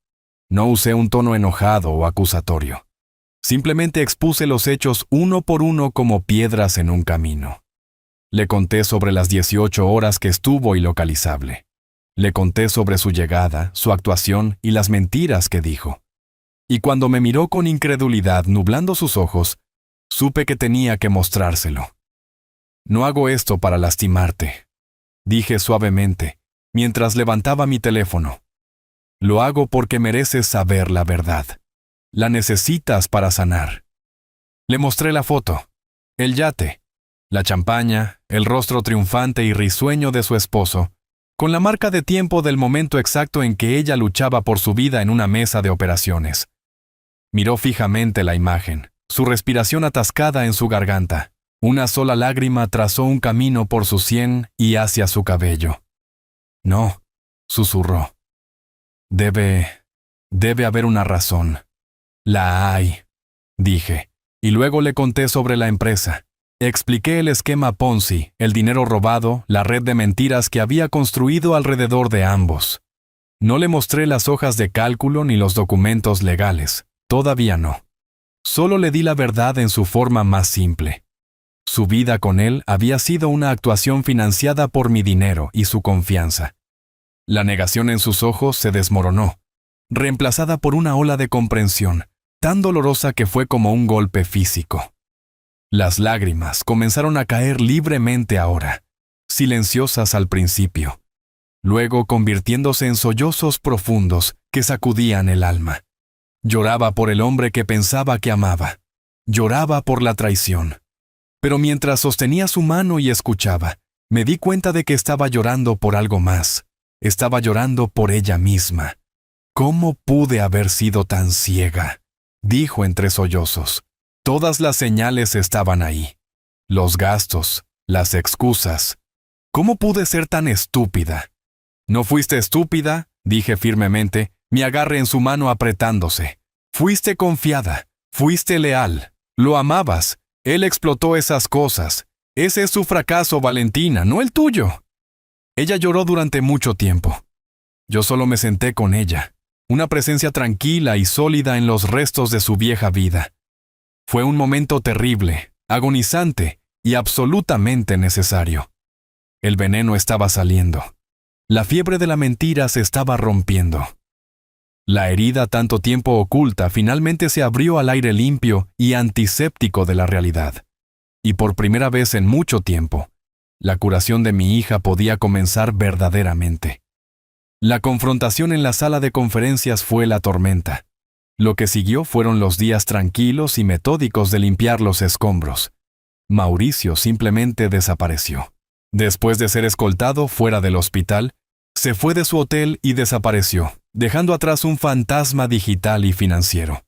A: No usé un tono enojado o acusatorio. Simplemente expuse los hechos uno por uno como piedras en un camino. Le conté sobre las 18 horas que estuvo ilocalizable. Le conté sobre su llegada, su actuación y las mentiras que dijo. Y cuando me miró con incredulidad nublando sus ojos, supe que tenía que mostrárselo. «No hago esto para lastimarte», dije suavemente, mientras levantaba mi teléfono. Lo hago porque mereces saber la verdad. La necesitas para sanar. Le mostré la foto, el yate, la champaña, el rostro triunfante y risueño de su esposo, con la marca de tiempo del momento exacto en que ella luchaba por su vida en una mesa de operaciones. Miró fijamente la imagen, su respiración atascada en su garganta. Una sola lágrima trazó un camino por su sien y hacia su cabello. No, susurró. Debe haber una razón. La hay, dije, y luego le conté sobre la empresa. Expliqué el esquema Ponzi, el dinero robado, la red de mentiras que había construido alrededor de ambos. No le mostré las hojas de cálculo ni los documentos legales, todavía no. Solo le di la verdad en su forma más simple. Su vida con él había sido una actuación financiada por mi dinero y su confianza. La negación en sus ojos se desmoronó, reemplazada por una ola de comprensión, tan dolorosa que fue como un golpe físico. Las lágrimas comenzaron a caer libremente ahora, silenciosas al principio, luego convirtiéndose en sollozos profundos que sacudían el alma. Lloraba por el hombre que pensaba que amaba. Lloraba por la traición. Pero mientras sostenía su mano y escuchaba, me di cuenta de que estaba llorando por algo más. Estaba llorando por ella misma. ¿Cómo pude haber sido tan ciega?, dijo entre sollozos. Todas las señales estaban ahí. Los gastos, las excusas. ¿Cómo pude ser tan estúpida? No fuiste estúpida, dije firmemente, mi agarre en su mano apretándose. Fuiste confiada, fuiste leal, lo amabas. Él explotó esas cosas. Ese es su fracaso, Valentina, no el tuyo. Ella lloró durante mucho tiempo. Yo solo me senté con ella, una presencia tranquila y sólida en los restos de su vieja vida. Fue un momento terrible, agonizante y absolutamente necesario. El veneno estaba saliendo. La fiebre de la mentira se estaba rompiendo. La herida tanto tiempo oculta finalmente se abrió al aire limpio y antiséptico de la realidad. Y por primera vez en mucho tiempo, la curación de mi hija podía comenzar verdaderamente. La confrontación en la sala de conferencias fue la tormenta. Lo que siguió fueron los días tranquilos y metódicos de limpiar los escombros. Mauricio simplemente desapareció. Después de ser escoltado fuera del hospital, se fue de su hotel y desapareció, dejando atrás un fantasma digital y financiero.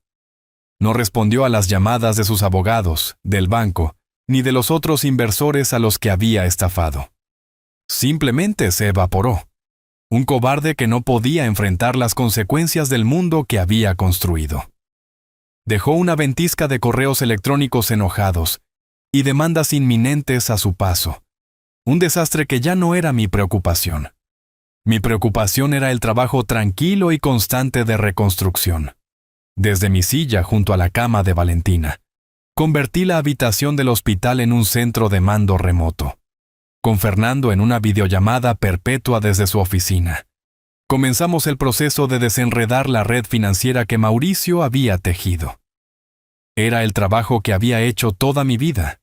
A: No respondió a las llamadas de sus abogados, del banco, ni de los otros inversores a los que había estafado. Simplemente se evaporó. Un cobarde que no podía enfrentar las consecuencias del mundo que había construido. Dejó una ventisca de correos electrónicos enojados y demandas inminentes a su paso. Un desastre que ya no era mi preocupación. Mi preocupación era el trabajo tranquilo y constante de reconstrucción. Desde mi silla junto a la cama de Valentina, convertí la habitación del hospital en un centro de mando remoto, con Fernando en una videollamada perpetua desde su oficina. Comenzamos el proceso de desenredar la red financiera que Mauricio había tejido. Era el trabajo que había hecho toda mi vida,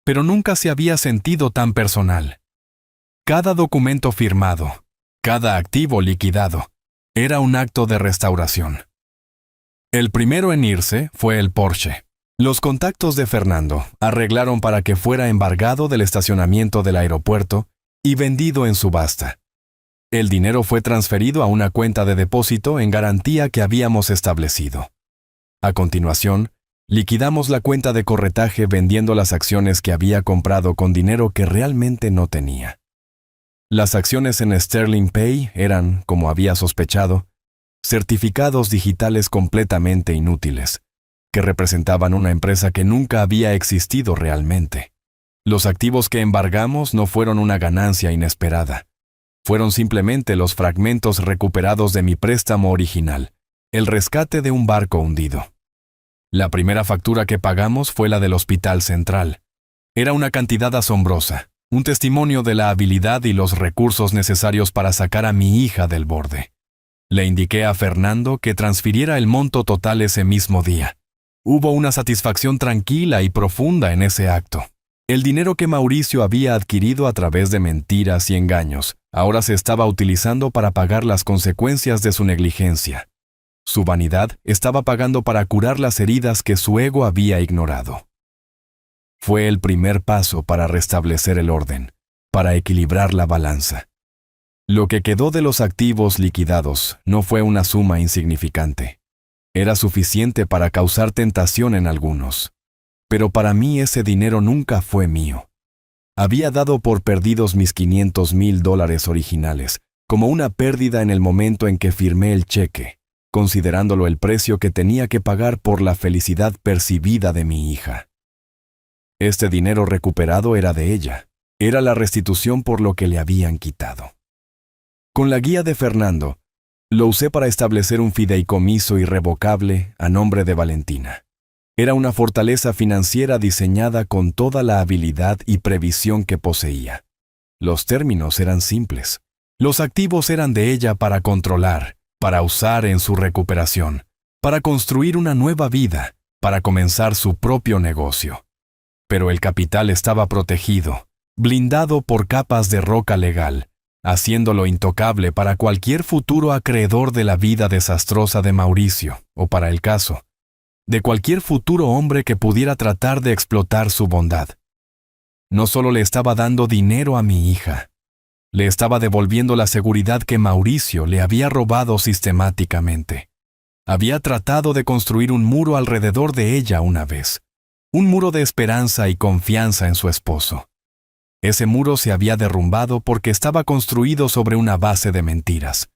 A: pero nunca se había sentido tan personal. Cada documento firmado, cada activo liquidado, era un acto de restauración. El primero en irse fue el Porsche. Los contactos de Fernando arreglaron para que fuera embargado del estacionamiento del aeropuerto y vendido en subasta. El dinero fue transferido a una cuenta de depósito en garantía que habíamos establecido. A continuación, liquidamos la cuenta de corretaje vendiendo las acciones que había comprado con dinero que realmente no tenía. Las acciones en Sterling Pay eran, como había sospechado, certificados digitales completamente inútiles, que representaban una empresa que nunca había existido realmente. Los activos que embargamos no fueron una ganancia inesperada. Fueron simplemente los fragmentos recuperados de mi préstamo original, el rescate de un barco hundido. La primera factura que pagamos fue la del Hospital Central. Era una cantidad asombrosa, un testimonio de la habilidad y los recursos necesarios para sacar a mi hija del borde. Le indiqué a Fernando que transfiriera el monto total ese mismo día. Hubo una satisfacción tranquila y profunda en ese acto. El dinero que Mauricio había adquirido a través de mentiras y engaños, ahora se estaba utilizando para pagar las consecuencias de su negligencia. Su vanidad estaba pagando para curar las heridas que su ego había ignorado. Fue el primer paso para restablecer el orden, para equilibrar la balanza. Lo que quedó de los activos liquidados no fue una suma insignificante. Era suficiente para causar tentación en algunos. Pero para mí ese dinero nunca fue mío. Había dado por perdidos mis $500,000 originales, como una pérdida en el momento en que firmé el cheque, considerándolo el precio que tenía que pagar por la felicidad percibida de mi hija. Este dinero recuperado era de ella. Era la restitución por lo que le habían quitado. Con la guía de Fernando, lo usé para establecer un fideicomiso irrevocable a nombre de Valentina. Era una fortaleza financiera diseñada con toda la habilidad y previsión que poseía. Los términos eran simples. Los activos eran de ella para controlar, para usar en su recuperación, para construir una nueva vida, para comenzar su propio negocio. Pero el capital estaba protegido, blindado por capas de roca legal, haciéndolo intocable para cualquier futuro acreedor de la vida desastrosa de Mauricio, o para el caso, de cualquier futuro hombre que pudiera tratar de explotar su bondad. No solo le estaba dando dinero a mi hija, le estaba devolviendo la seguridad que Mauricio le había robado sistemáticamente. Había tratado de construir un muro alrededor de ella una vez, un muro de esperanza y confianza en su esposo. Ese muro se había derrumbado porque estaba construido sobre una base de mentiras.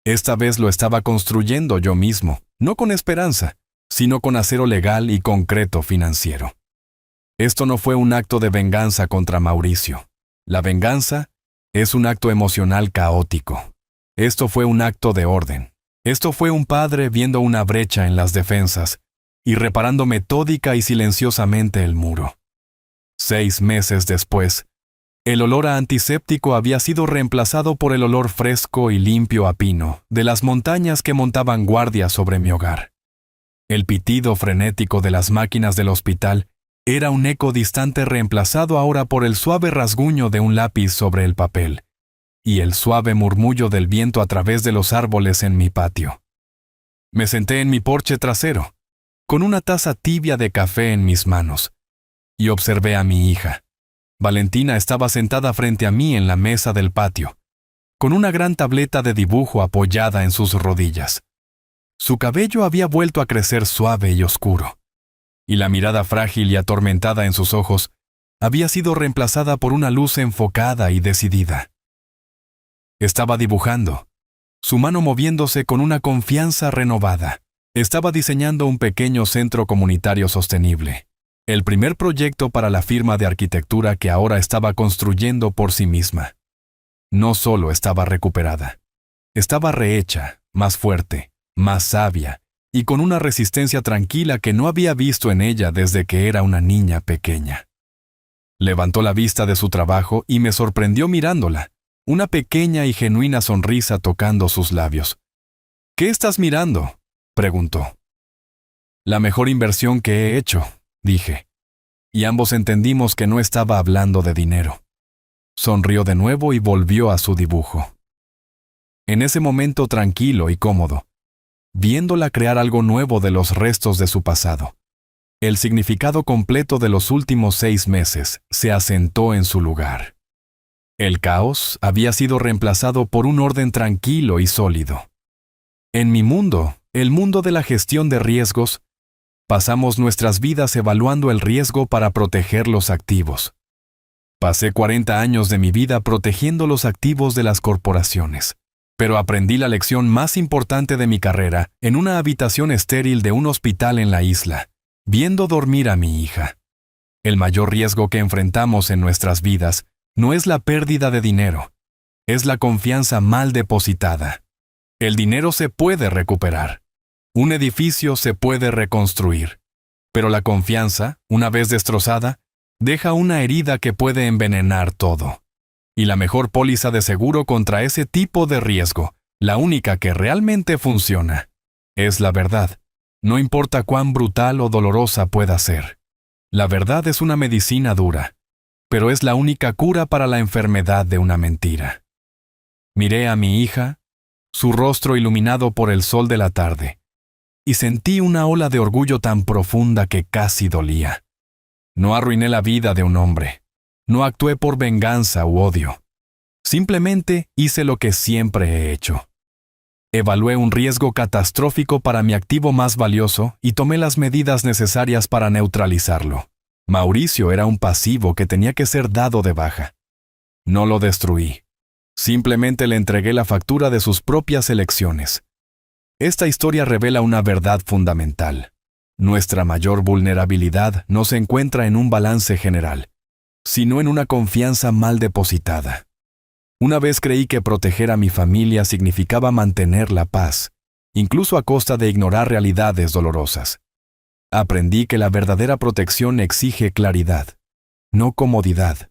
A: Esta vez lo estaba construyendo yo mismo, no con esperanza, sino con acero legal y concreto financiero. Esto no fue un acto de venganza contra Mauricio. La venganza es un acto emocional caótico. Esto fue un acto de orden. Esto fue un padre viendo una brecha en las defensas y reparando metódica y silenciosamente el muro. 6 meses después, el olor a antiséptico había sido reemplazado por el olor fresco y limpio a pino de las montañas que montaban guardia sobre mi hogar. El pitido frenético de las máquinas del hospital era un eco distante reemplazado ahora por el suave rasguño de un lápiz sobre el papel y el suave murmullo del viento a través de los árboles en mi patio. Me senté en mi porche trasero, con una taza tibia de café en mis manos, y observé a mi hija. Valentina estaba sentada frente a mí en la mesa del patio, con una gran tableta de dibujo apoyada en sus rodillas. Su cabello había vuelto a crecer suave y oscuro, y la mirada frágil y atormentada en sus ojos había sido reemplazada por una luz enfocada y decidida. Estaba dibujando, su mano moviéndose con una confianza renovada. Estaba diseñando un pequeño centro comunitario sostenible, el primer proyecto para la firma de arquitectura que ahora estaba construyendo por sí misma. No solo estaba recuperada, estaba rehecha, más fuerte, más sabia, y con una resistencia tranquila que no había visto en ella desde que era una niña pequeña. Levantó la vista de su trabajo y me sorprendió mirándola, una pequeña y genuina sonrisa tocando sus labios. «¿Qué estás mirando?», preguntó. «La mejor inversión que he hecho», dije, y ambos entendimos que no estaba hablando de dinero. Sonrió de nuevo y volvió a su dibujo. En ese momento tranquilo y cómodo, viéndola crear algo nuevo de los restos de su pasado, el significado completo de los últimos 6 meses se asentó en su lugar. El caos había sido reemplazado por un orden tranquilo y sólido. En mi mundo, el mundo de la gestión de riesgos, pasamos nuestras vidas evaluando el riesgo para proteger los activos. Pasé 40 años de mi vida protegiendo los activos de las corporaciones, pero aprendí la lección más importante de mi carrera en una habitación estéril de un hospital en la isla, viendo dormir a mi hija. El mayor riesgo que enfrentamos en nuestras vidas no es la pérdida de dinero, es la confianza mal depositada. El dinero se puede recuperar. Un edificio se puede reconstruir. Pero la confianza, una vez destrozada, deja una herida que puede envenenar todo. Y la mejor póliza de seguro contra ese tipo de riesgo, la única que realmente funciona, es la verdad. No importa cuán brutal o dolorosa pueda ser. La verdad es una medicina dura, pero es la única cura para la enfermedad de una mentira. Miré a mi hija, su rostro iluminado por el sol de la tarde, y sentí una ola de orgullo tan profunda que casi dolía. No arruiné la vida de un hombre. No actué por venganza u odio. Simplemente hice lo que siempre he hecho. Evalué un riesgo catastrófico para mi activo más valioso y tomé las medidas necesarias para neutralizarlo. Mauricio era un pasivo que tenía que ser dado de baja. No lo destruí. Simplemente le entregué la factura de sus propias elecciones. Esta historia revela una verdad fundamental. Nuestra mayor vulnerabilidad no se encuentra en un balance general, sino en una confianza mal depositada. Una vez creí que proteger a mi familia significaba mantener la paz, incluso a costa de ignorar realidades dolorosas. Aprendí que la verdadera protección exige claridad, no comodidad.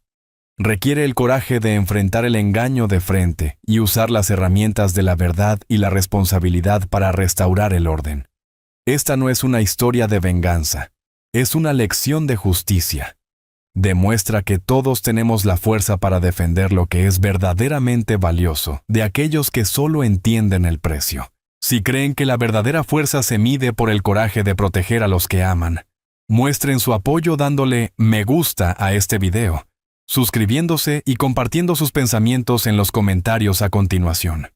A: Requiere el coraje de enfrentar el engaño de frente y usar las herramientas de la verdad y la responsabilidad para restaurar el orden. Esta no es una historia de venganza, es una lección de justicia. Demuestra que todos tenemos la fuerza para defender lo que es verdaderamente valioso de aquellos que solo entienden el precio. Si creen que la verdadera fuerza se mide por el coraje de proteger a los que aman, muestren su apoyo dándole me gusta a este video, suscribiéndose y compartiendo sus pensamientos en los comentarios a continuación.